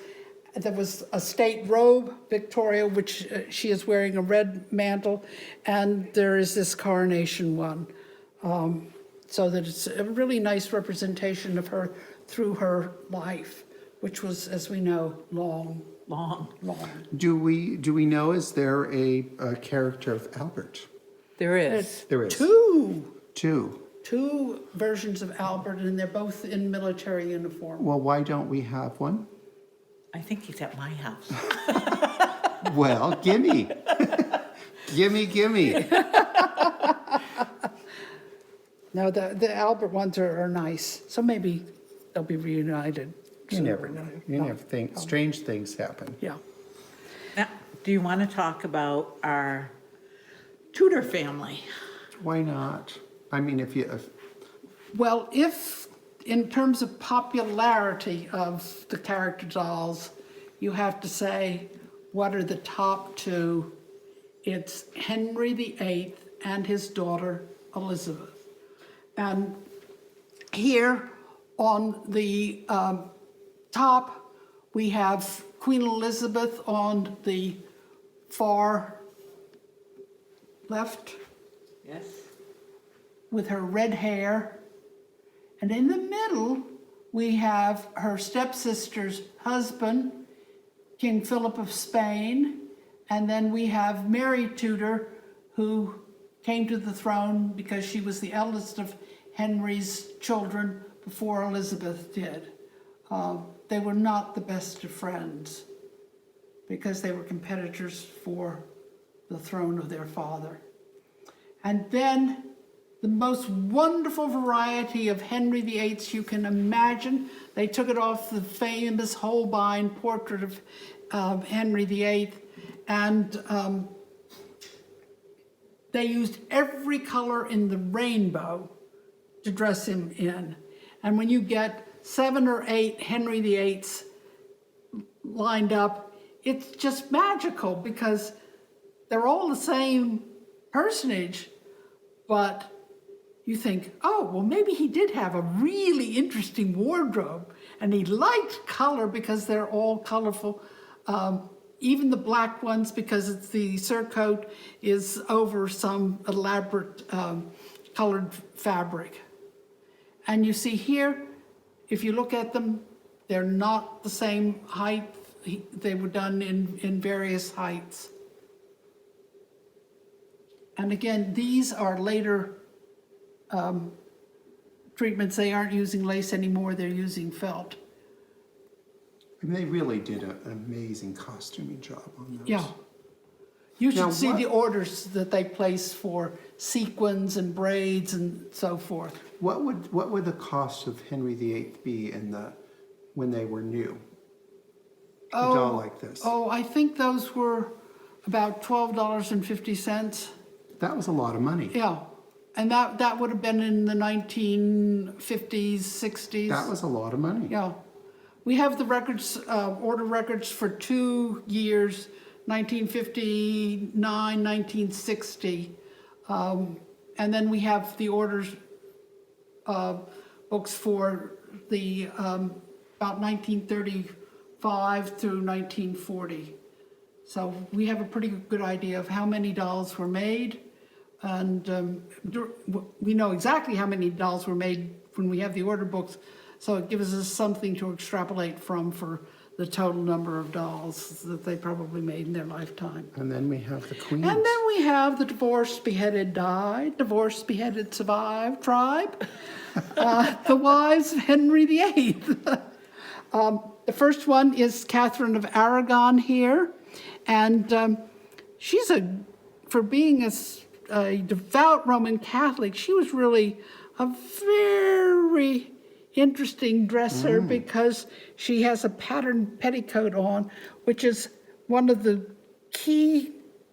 there was a state robe Victoria, which she is wearing a red mantle, and there is this coronation one. So that it's a really nice representation of her through her life, which was, as we know, long. Do we know, is there a character of Albert? There is. There is. Two versions of Albert, and they're both in military uniform. Well, why don't we have one? I think he's at my house. Well, gimme. gimme. No, the Albert ones are nice, so maybe they'll be reunited. You never know. You never think. Strange things happen. Yeah. Now, do you want to talk about our Tudor family? Why not? I mean, if Well, if, in terms of popularity of the character dolls, you have to say, what are the top 2? It's Henry VIII and his daughter Elizabeth. And here on the top, we have Queen Elizabeth on the far left Yes. with her red hair. And in the middle, we have her stepsister's husband, King Philip of Spain. And then we have Mary Tudor, who came to the throne because she was the eldest of Henry's children before Elizabeth did. They were not the best of friends because they were competitors for the throne of their father. And then the most wonderful variety of Henry VIII you can imagine. They took it off the famous Holbein portrait of Henry VIII, and they used every color in the rainbow to dress him in. And when you get 7 or 8 Henry VIIIs lined up, it's just magical because they're all the same personage, but you think, oh, well, maybe he did have a really interesting wardrobe, and he liked color because they're all colorful. Even the black ones, because it's the surcoat is over some elaborate colored fabric. And you see here, if you look at them, they're not the same height. They were done in various heights. And again, these are later treatments. They aren't using lace anymore, they're using felt. And they really did an amazing costuming job on those. Yeah. You should Now, see what- the orders that they place for sequins and braids and so forth. What would the cost of Henry VIII be when they were new? A doll like this. Oh, I think those were about $12.50. That was a lot of money. Yeah. And that would have been in the 1950s, 60s. That was a lot of money. Yeah. We have the records, order records for 2 years, 1959, 1960. And then we have the orders books for the about 1935 through 1940. So we have a pretty good idea of how many dolls were made. And we know exactly how many dolls were made when we have the order books. So it gives us something to extrapolate from for the total number of dolls that they probably made in their lifetime. And then we have the queens. And then we have the divorced, beheaded, died, divorced, beheaded, survived tribe, the wives of Henry VIII. The first one is Catherine of Aragon here. And she's for being a devout Roman Catholic, she was really a very interesting dresser because she has a patterned petticoat on, which is one of the key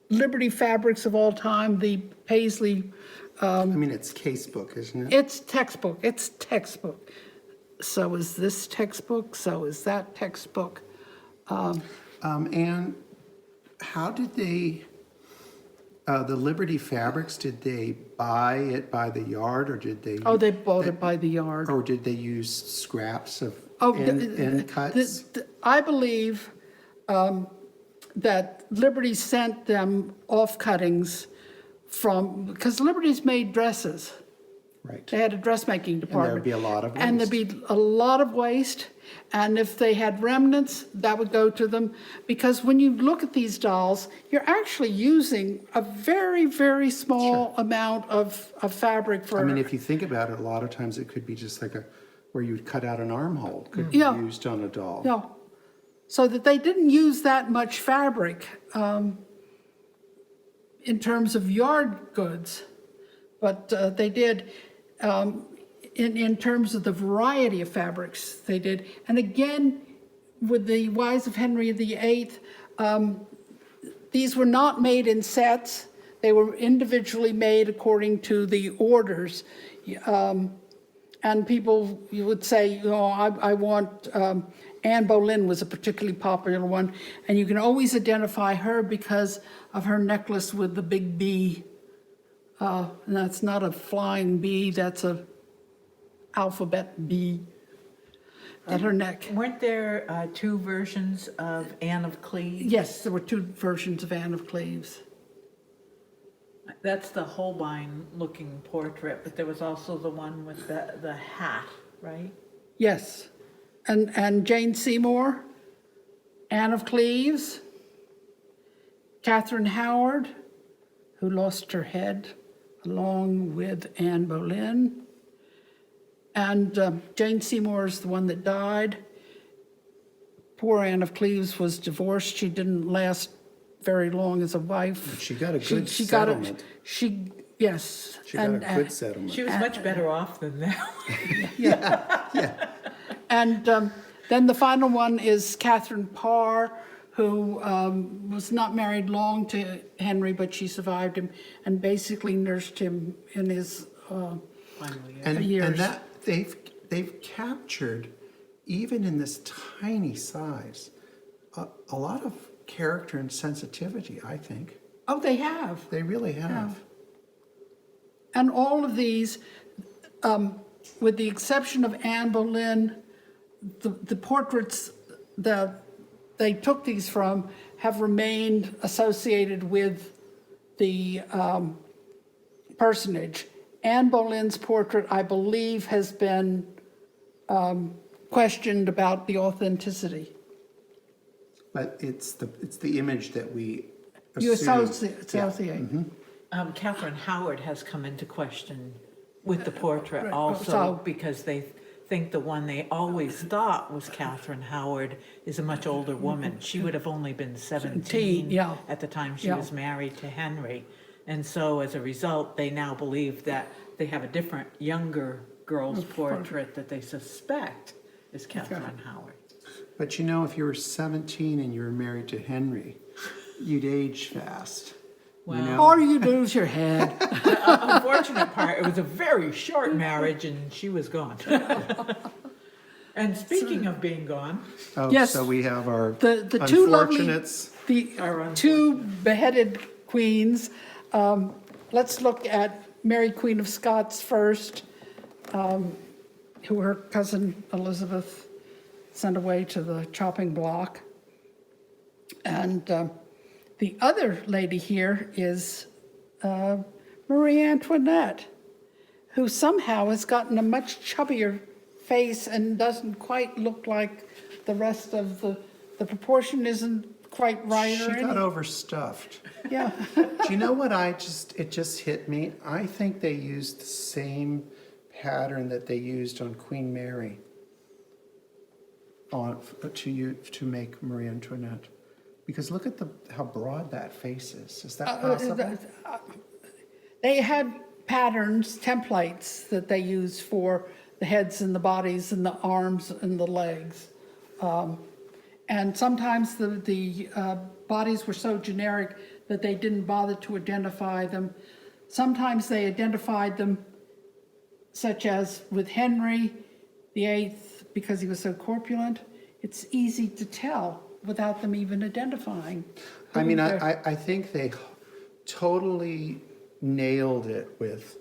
Liberty fabrics of all time, the paisley. I mean, it's casebook, isn't it? It's textbook. It's textbook. So is this textbook. So is that textbook. And how did they, the Liberty fabrics, did they buy it by the yard, or did they? Oh, they bought it by the yard. Or did they use scraps of Oh, end cuts? I believe that Liberty sent them off cuttings because Liberty's made dresses. Right. They had a dressmaking department. there'd be a lot of And there'd be a lot of waste. And if they had remnants, that would go to them. Because when you look at these dolls, you're actually using a very, very small amount of fabric for. I mean, if you think about it, a lot of times it could be just like where you'd cut out an armhole, could be Yeah. used on a doll. Yeah. So that they didn't use that much fabric in terms of yard goods, but they did in terms of the variety of fabrics they did. And again, with the wives of Henry VIII, these were not made in sets. They were individually made according to the orders. And people, you would say, I want, Anne Boleyn was a particularly popular one, and you can always identify her because of her necklace with the big bee. And that's not a flying bee, that's a alphabet bee at her neck. Weren't there 2 versions of Anne of Cleves? Yes, there were 2 versions of Anne of Cleves. That's the Holbein-looking portrait, but there was also the one with the hat, right? Yes. And Jane Seymour, Anne of Cleves, Catherine Howard, who lost her head along with Anne Boleyn. And Jane Seymour is the one that died. Poor Anne of Cleves was divorced. She didn't last very long as a wife. She got a good She got settlement. yes. She got a good settlement. She was much better off than them. Yeah. And then the final one is Catherine Parr, who was not married long to Henry, but she survived him and basically nursed him in his Finally, yeah. And years. that they've captured, even in this tiny size, a lot of character and sensitivity, I think. Oh, they have. They really have. Yeah. And all of these, with the exception of Anne Boleyn, the portraits that they took these from have remained associated with the personage. Anne Boleyn's portrait, I believe, has been questioned about the authenticity. But it's the image that we You assume. associate. Catherine Howard has come into question with the portrait Right. also, So- because they think the one they always thought was Catherine Howard is a much older woman. She would have only been 17 yeah. at the time she Yeah. was married to Henry. And so as a result, they now believe that they have a different younger girl's portrait that they suspect is Catherine Howard. But you know, if you were 17 and you were married to Henry, you'd age fast. Well, you know? Or you lose your head. The unfortunate part, it was a very short marriage and she was gone. And speaking of being gone, Oh, Yes. so we have our The two lovely, unfortunates. the Our two beheaded queens. Let's look at Mary Queen of Scots first, who her cousin Elizabeth sent away to the chopping block. And the other lady here is Marie Antoinette, who somehow has gotten a much chubbier face and doesn't quite look like the rest of the proportion isn't quite right She or got anything. overstuffed. Yeah. Do you know what it just hit me? I think they used the same pattern that they used on Queen Mary to make Marie Antoinette. Because look at how broad that face is. Is that possible? They had patterns, templates that they used for the heads and the bodies and the arms and the legs. And sometimes the bodies were so generic that they didn't bother to identify them. Sometimes they identified them, such as with Henry VIII, because he was so corpulent. It's easy to tell without them even identifying. I mean, who they're- I think they totally nailed it with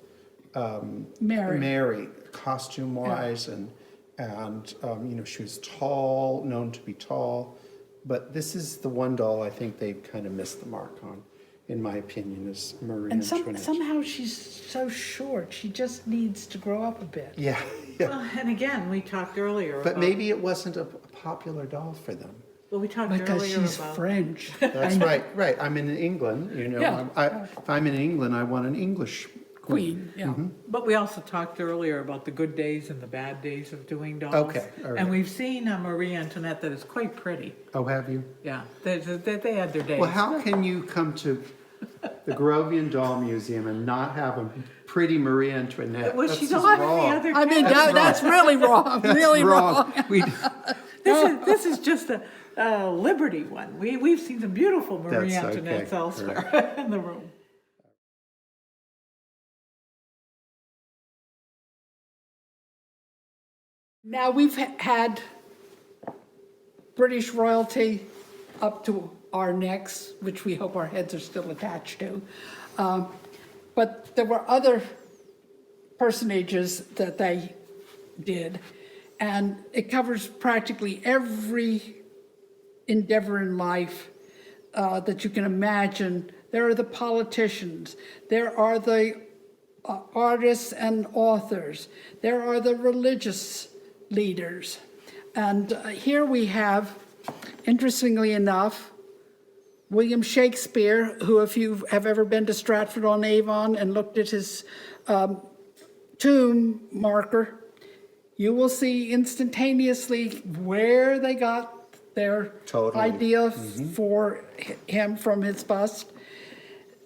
Mary, costume-wise, and you know, she was tall, known to be tall. But this is the one doll I think they kind of missed the mark on, in my opinion, is Marie And Antoinette. somehow she's so short. She just needs to grow up a bit. Yeah, yeah. well, and again, we talked earlier But about, maybe it wasn't a popular doll for them. well, we talked Because earlier she's about French. That's right. I'm in England, you know. Yeah. If I'm in England, I want an English Queen, yeah. But we also talked earlier about the good days and the bad days of doing dolls. Okay, all right. And we've seen a Marie Antoinette that is quite pretty. Oh, have you? Yeah, they had their days. Well, how can you come to the Grovian Doll Museum and not have a pretty Marie Antoinette? Well, That's she's just on wrong. the other I mean, cat. that's really wrong, really wrong. We, This is just a Liberty one. We've seen some beautiful Marie That's Antoinettes okay, elsewhere in the room. Now, we've had British royalty up to our necks, which we hope our heads are still attached to. But there were other personages that they did, and it covers practically every endeavor in life that you can imagine there are the politicians, there are the artists and authors, there are the religious leaders. And here we have, interestingly enough, William Shakespeare, who, if you have ever been to Stratford-on-Avon and looked at his tomb marker, you will see instantaneously where they got their idea for him from his bust.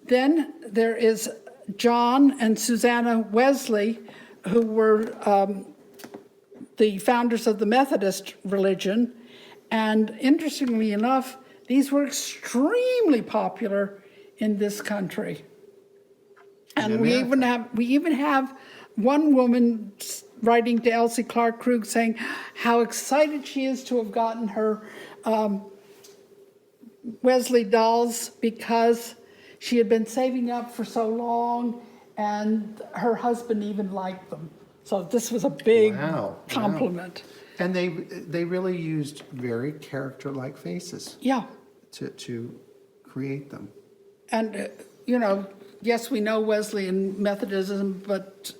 Then there is John and Susanna Wesley, who were the founders of the Methodist religion. And interestingly enough, these were extremely popular in this country. And we even have one woman writing to Elsie Clark Krug saying how excited she is to have gotten her Wesley dolls because she had been saving up for so long, and her husband even liked them. So this was a big compliment. Wow. And they really used very character-like faces. Yeah. To create them. And, you know, yes, we know Wesleyan Methodism, but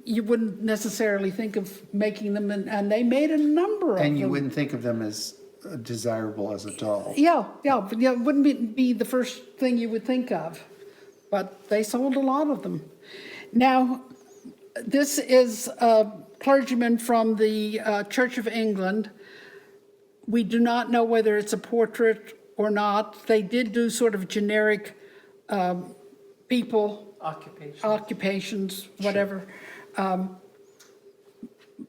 you wouldn't necessarily think of making them, and they made a number of them. And you wouldn't think of them as desirable as a doll. Yeah, but it wouldn't be the first thing you would think of, but they sold a lot of them. Now, this is a clergyman from the Church of England. We do not know whether it's a portrait or not. They did do sort of generic people, occupations, whatever.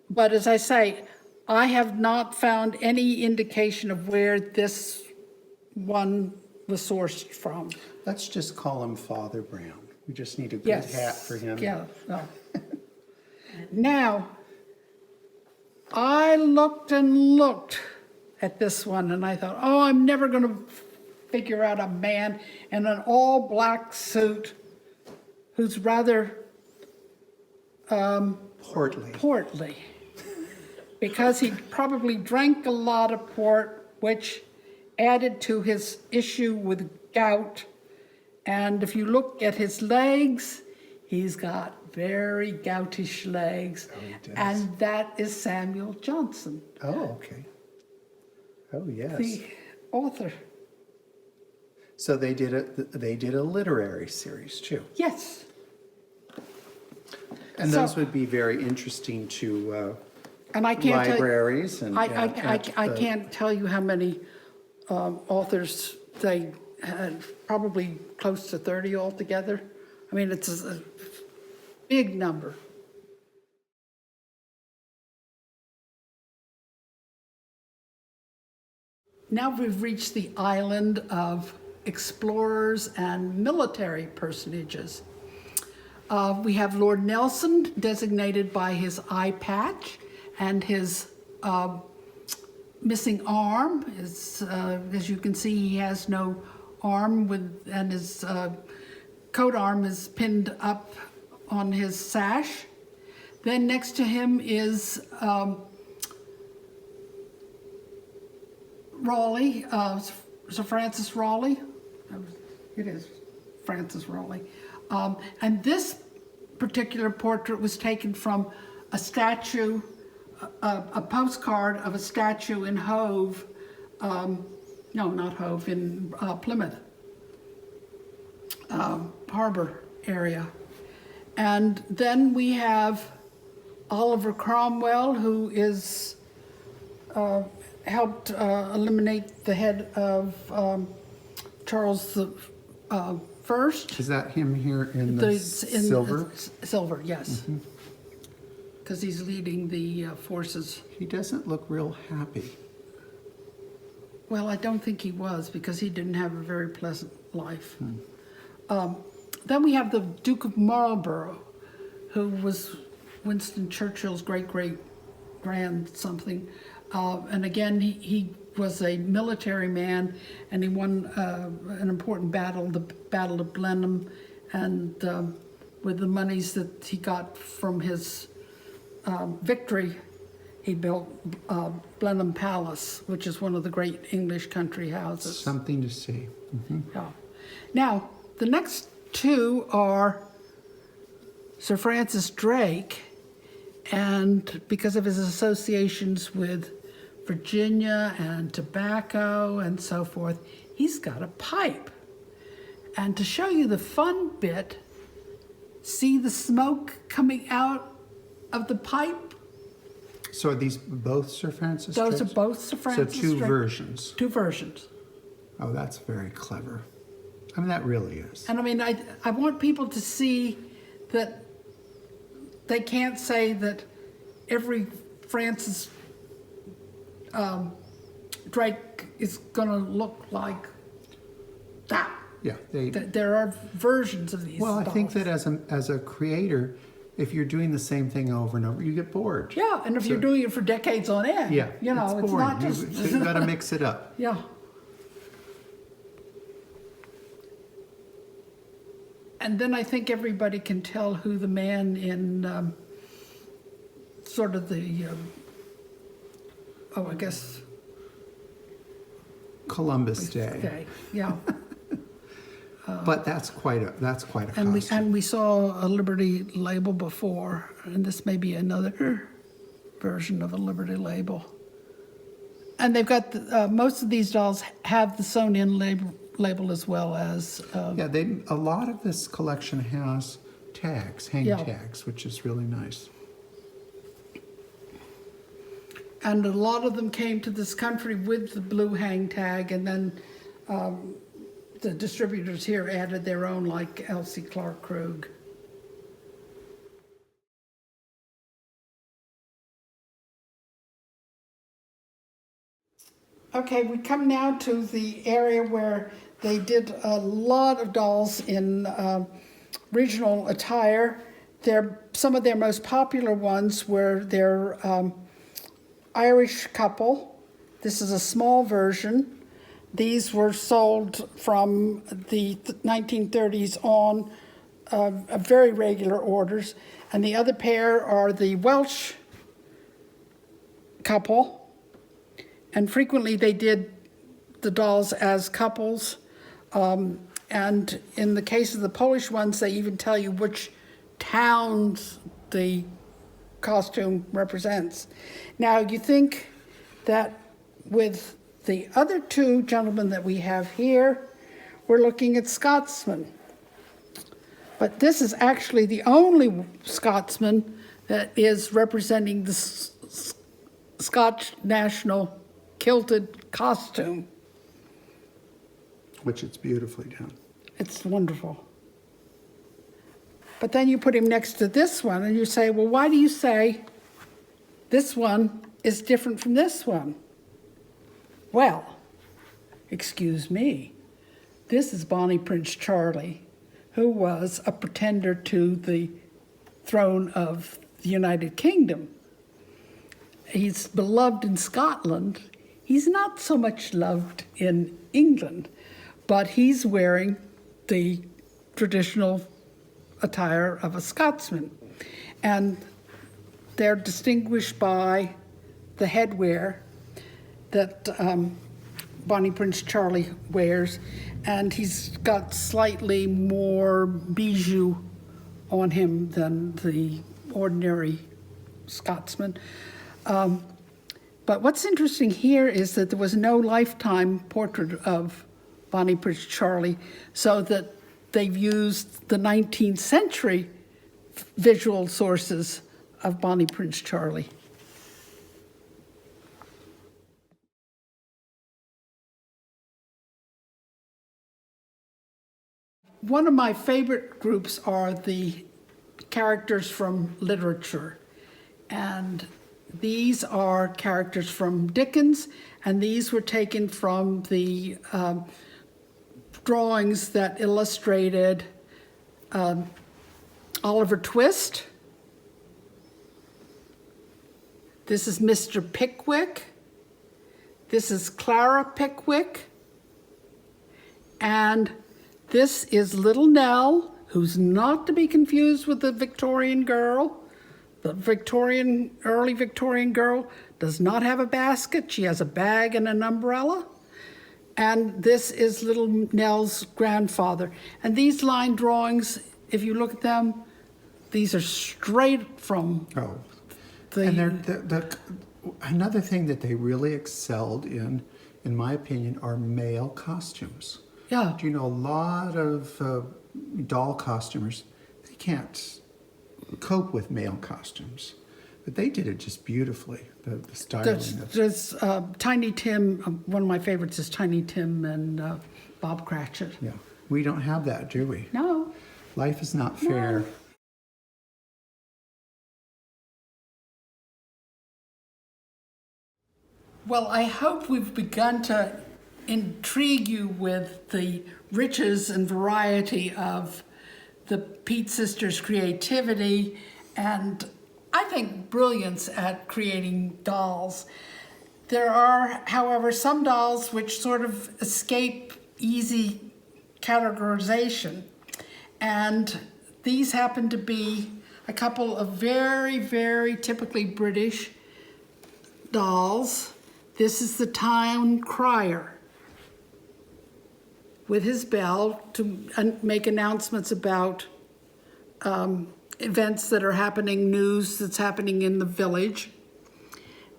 But as I say, I have not found any indication of where this one was sourced from. Let's just call him Father Brown. We just need a good hat for him. Yeah. No. Now, I looked and looked at this one, and I thought, oh, I'm never going to figure out a man in an all-black suit who's rather portly, because he probably drank a lot of port, which added to his issue with gout. And if you look at his legs, he's got very goutish legs, and that is Samuel Johnson. Oh, okay. Oh, yes. The author. So they did a literary series too. Yes. And those would be very interesting to and I can't libraries. I can't tell you how many authors they had, probably close to 30 altogether. I mean, it's a big number. Now we've reached the island of explorers and military personages. We have Lord Nelson, designated by his eye patch and his missing arm. As you can see, he has no arm, and his coat arm is pinned up on his sash. Then next to him is Raleigh, Sir Francis Raleigh. It is Francis Raleigh. And this particular portrait was taken from a statue, a postcard of a statue in Hove, no, not Hove, in Plymouth Harbor area. And then we have Oliver Cromwell, who is helped eliminate the head of Charles the First. Is that him here in the silver? Silver, yes. Because he's leading the forces. He doesn't look real happy. Well, I don't think he was, because he didn't have a very pleasant life. Then we have the Duke of Marlborough, who was Winston Churchill's great-great-grand something. And again, he was a military man, and he won an important battle, the Battle of Blenheim, and with the monies that he got from his victory, he built Blenheim Palace, which is one of the great English country houses. Something to see. Yeah. Now, the next two are Sir Francis Drake, and because of his associations with Virginia and tobacco and so forth, he's got a pipe. And to show you the fun bit, see the smoke coming out of the pipe? So are these both Sir Francis Those Drakes? are both Sir Francis So two Drake. versions. Two versions. Oh, that's very clever. I mean, that really is. And I mean, I want people to see that they can't say that every Francis Drake is going to look like that. Yeah, There are versions of these well, I think dolls. that as a creator, if you're doing the same thing over and over, you get bored. Yeah, and if So- you're doing it for decades on end, Yeah, you know, it's boring. not just... You've got to mix it up. Yeah. And then I think everybody can tell who the man in sort of the, I guess, Columbus Day. okay, yeah. But that's quite a And costume. we saw a Liberty label before, and this may be another version of a Liberty label. And they've got most of these dolls have the sewn-in label as well as Yeah, a lot of this collection has tags, hang Yeah. tags, which is really nice. and a lot of them came to this country with the blue hang tag, and then the distributors here added their own, like Elsie Clark Krug. Okay, we come now to the area where they did a lot of dolls in regional attire. Some of their most popular ones were their Irish couple. This is a small version. These were sold from the 1930s on very regular orders. And the other pair are the Welsh couple. And frequently they did the dolls as couples. And in the case of the Polish ones, they even tell you which towns the costume represents. Now, you think that with the other two gentlemen that we have here, we're looking at Scotsmen. But this is actually the only Scotsman that is representing the Scotch national kilted costume. Which it's beautifully done. It's wonderful. But then you put him next to this one and you say, well, why do you say this one is different from this one? Well, excuse me, this is Bonnie Prince Charlie, who was a pretender to the throne of the United Kingdom. He's beloved in Scotland. He's not so much loved in England, but he's wearing the traditional attire of a Scotsman. And they're distinguished by the headwear that Bonnie Prince Charlie wears, and he's got slightly more bijou on him than the ordinary Scotsman. But what's interesting here is that there was no lifetime portrait of Bonnie Prince Charlie, so that they've used the 19th century visual sources of Bonnie Prince Charlie. One of my favorite groups are the characters from literature. And these are characters from Dickens, and these were taken from the drawings that illustrated Oliver Twist. This is Mr. Pickwick. This is Clara Pickwick. And this is Little Nell, who's not to be confused with the Victorian girl, The early Victorian girl does not have a basket. She has a bag and an umbrella. And this is little Nell's grandfather. And these line drawings, if you look at them, these are straight from Oh, the... and another thing that they really excelled in my opinion, are male costumes. Yeah. Do you know a lot of doll costumers, they can't cope with male costumes, but they did it just beautifully. The styling. There's Tiny Tim. One of my favorites is Tiny Tim and Bob Cratchit. Yeah, we don't have that, do we? No. Life is not fair. No. Well, I hope we've begun to intrigue you with the riches and variety of the Peet Sisters' creativity and, I think, brilliance at creating dolls. There are, however, some dolls which sort of escape easy categorization, and these happen to be a couple of very, very typically British dolls. This is the town crier with his bell to make announcements about events that are happening, news that's happening in the village.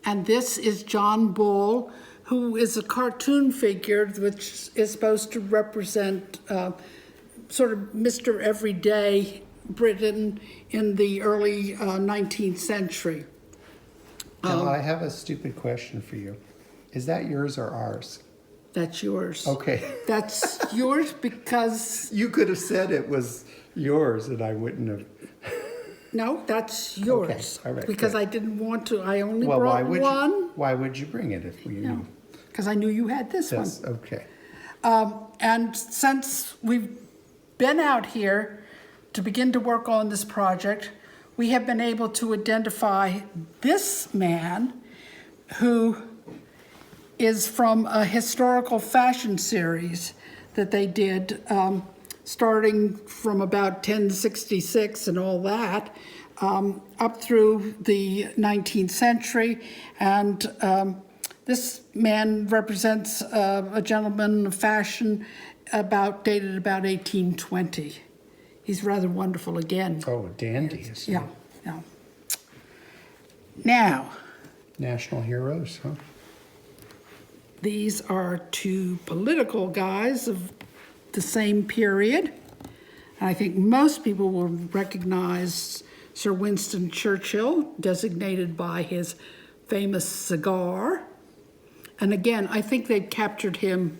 And this is John Bull, who is a cartoon figure which is supposed to represent sort of Mr. Everyday Britain in the early 19th century. Now, I have a stupid question for you. Is that yours or ours? That's yours. Okay. That's yours because... You could have said it was yours and I wouldn't have. No, that's yours. Okay, all right, because good. I didn't want to. I only Well, brought one. why would you bring it if we knew? Because I knew you had this Yes, one. okay. And since we've been out here to begin to work on this project, we have been able to identify this man who is from a historical fashion series that they did starting from about 1066 and all that, up through the 19th century. And this man represents a gentleman of fashion dated about 1820. He's rather wonderful again. Oh, a dandy. Isn't he? Yeah, yeah. Now, National heroes, huh? these are two political guys of the same period. I think most people will recognize Sir Winston Churchill, designated by his famous cigar. And again, I think they captured him.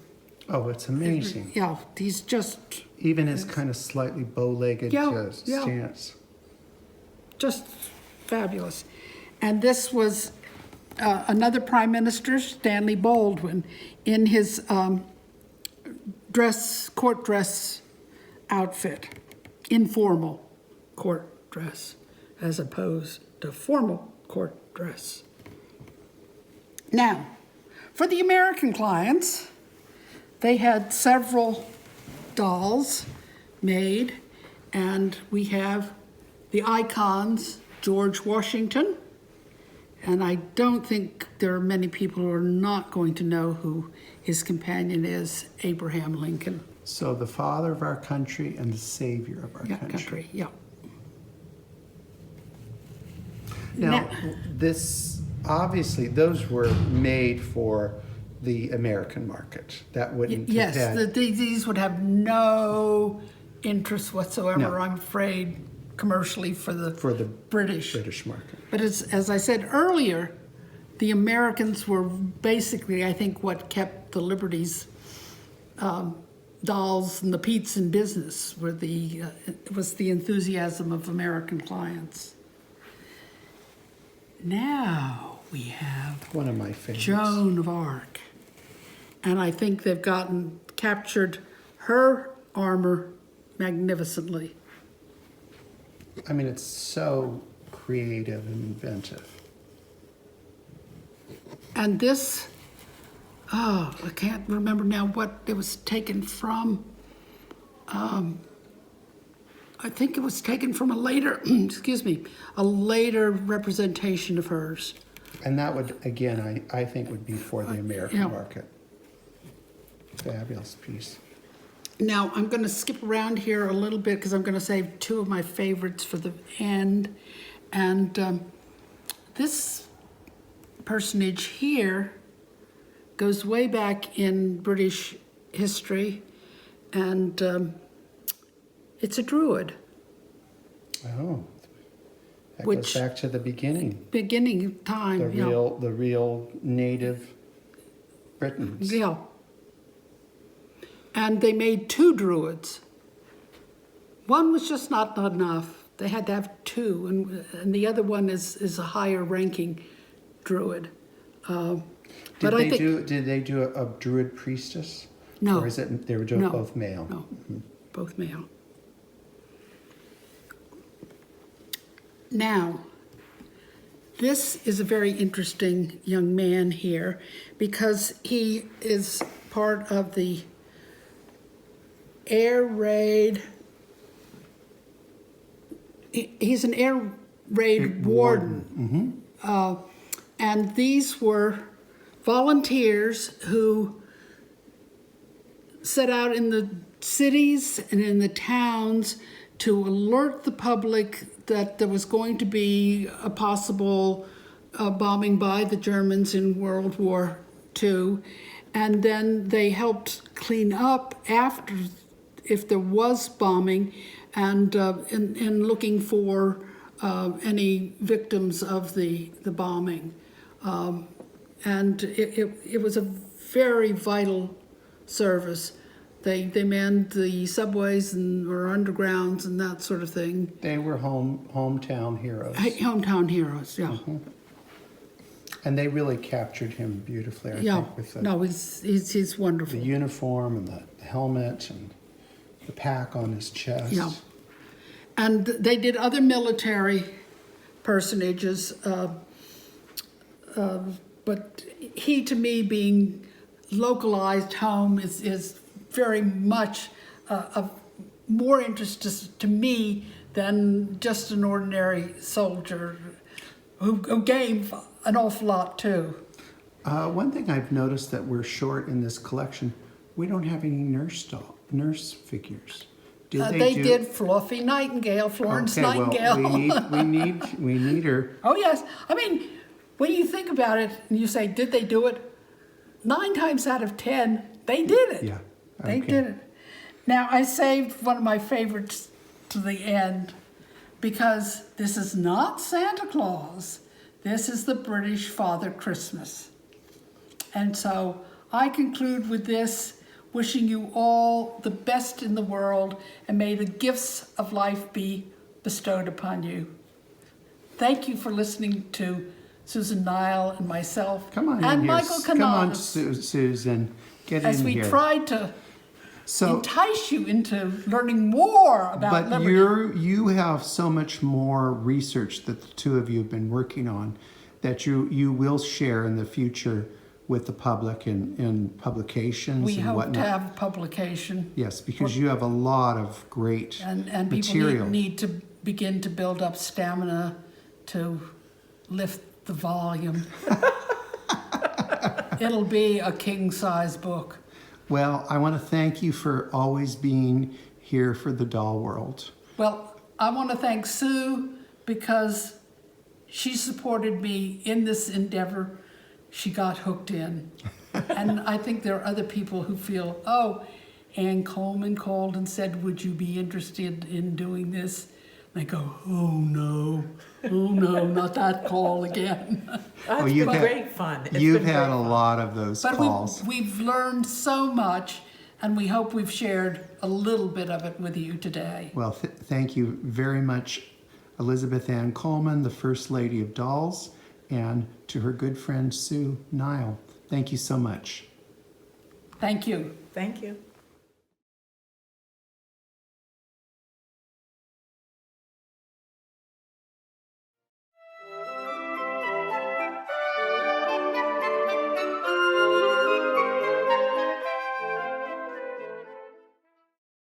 Oh, it's amazing. Yeah, he's just Even his kind of slightly bow-legged Yeah. stance. just fabulous. And this was another prime minister, Stanley Baldwin, in his court dress outfit, informal court dress, as opposed to formal court dress. Now, for the American clients, they had several dolls made, and we have the icons, George Washington, and I don't think there are many people who are not going to know who his companion is, Abraham Lincoln. So the father of our country and the savior of our country. Yeah. Now, this, obviously, those were made for the American market. That wouldn't Yes, have had... these would have no interest whatsoever, No. I'm afraid, commercially for the British. British market. But as I said earlier, the Americans were basically, I think, what kept the Liberties dolls and the Peets in business. It was the enthusiasm of American clients. Now we have One of my favorites. Joan of Arc, and I think they've captured her armor magnificently. I mean, it's so creative and inventive. And this, I can't remember now what it was taken from. I think it was taken from a later, excuse me, a later representation of hers. And that would, again, I think would be for the American Yeah. market. Fabulous piece. Now, I'm going to skip around here a little bit because I'm going to save two of my favorites for the end. And this personage here goes way back in British history, and it's a druid. Oh, that Which- goes back to the beginning. Beginning of time, The real native Britons. Yeah. And they made two druids. One was just not enough. They had to have two, and the other one is a higher ranking druid. But I think Did they do a druid priestess? No. Or is it they were doing No. both male? No, both male. Now, this is a very interesting young man here because he is part of the air raid. He's an air raid warden. And these were volunteers who set out in the cities and in the towns to alert the public that there was going to be a possible bombing by the Germans in World War II. And then they helped clean up after, if there was bombing, and in looking for any victims of the bombing. And it was a very vital service. They manned the subways or undergrounds and that sort of thing. They were hometown heroes. Hometown heroes, yeah. And they really captured him beautifully, I Yeah, think, with no, he's the wonderful. uniform and the helmet and the pack on his chest. Yeah. And they did other military personages, but he, to me, being localized home is very much of more interest to me than just an ordinary soldier who gave an awful lot too. One thing I've noticed that we're short in this collection, we don't have any nurse figures. They did Fluffy Nightingale, Florence Okay, Nightingale. well, we need her. Oh yes, I mean, when you think about it and you say, did they do it? 9 times out of 10, they did it. Yeah. They okay. did it. Now, I saved one of my favorites to the end because this is not Santa Claus. This is the British Father Christmas. And so I conclude with this, wishing you all the best in the world, and may the gifts of life be bestowed upon you. Thank you for listening to Susan Nile and myself, Come on and in here. Michael Come on, Canadas, Susan. Get as in we here. tried to So, entice you into learning more about but liberty. you have so much more research that the two of you have been working on that you will share in the future with the public in publications We and hope whatnot. to have publication, Yes, because you have a lot of great and people material. need to begin to build up stamina to lift the volume. It'll be a king-size book. Well, I want to thank you for always being here for the doll world. Well, I want to thank Sue because she supported me in this endeavor. She got hooked in. And I think there are other people who feel, oh, Ann Coleman called and said, would you be interested in doing this? And I go, oh no, not that call again. That's Well, you've been had- great fun. It's You've been had great a fun. lot of those But calls. we've learned so much, and we hope we've shared a little bit of it with you today. Well, thank you very much, Elizabeth Ann Coleman, the First Lady of Dolls, and to her good friend Sue Nile. Thank you so much. Thank you. Thank you.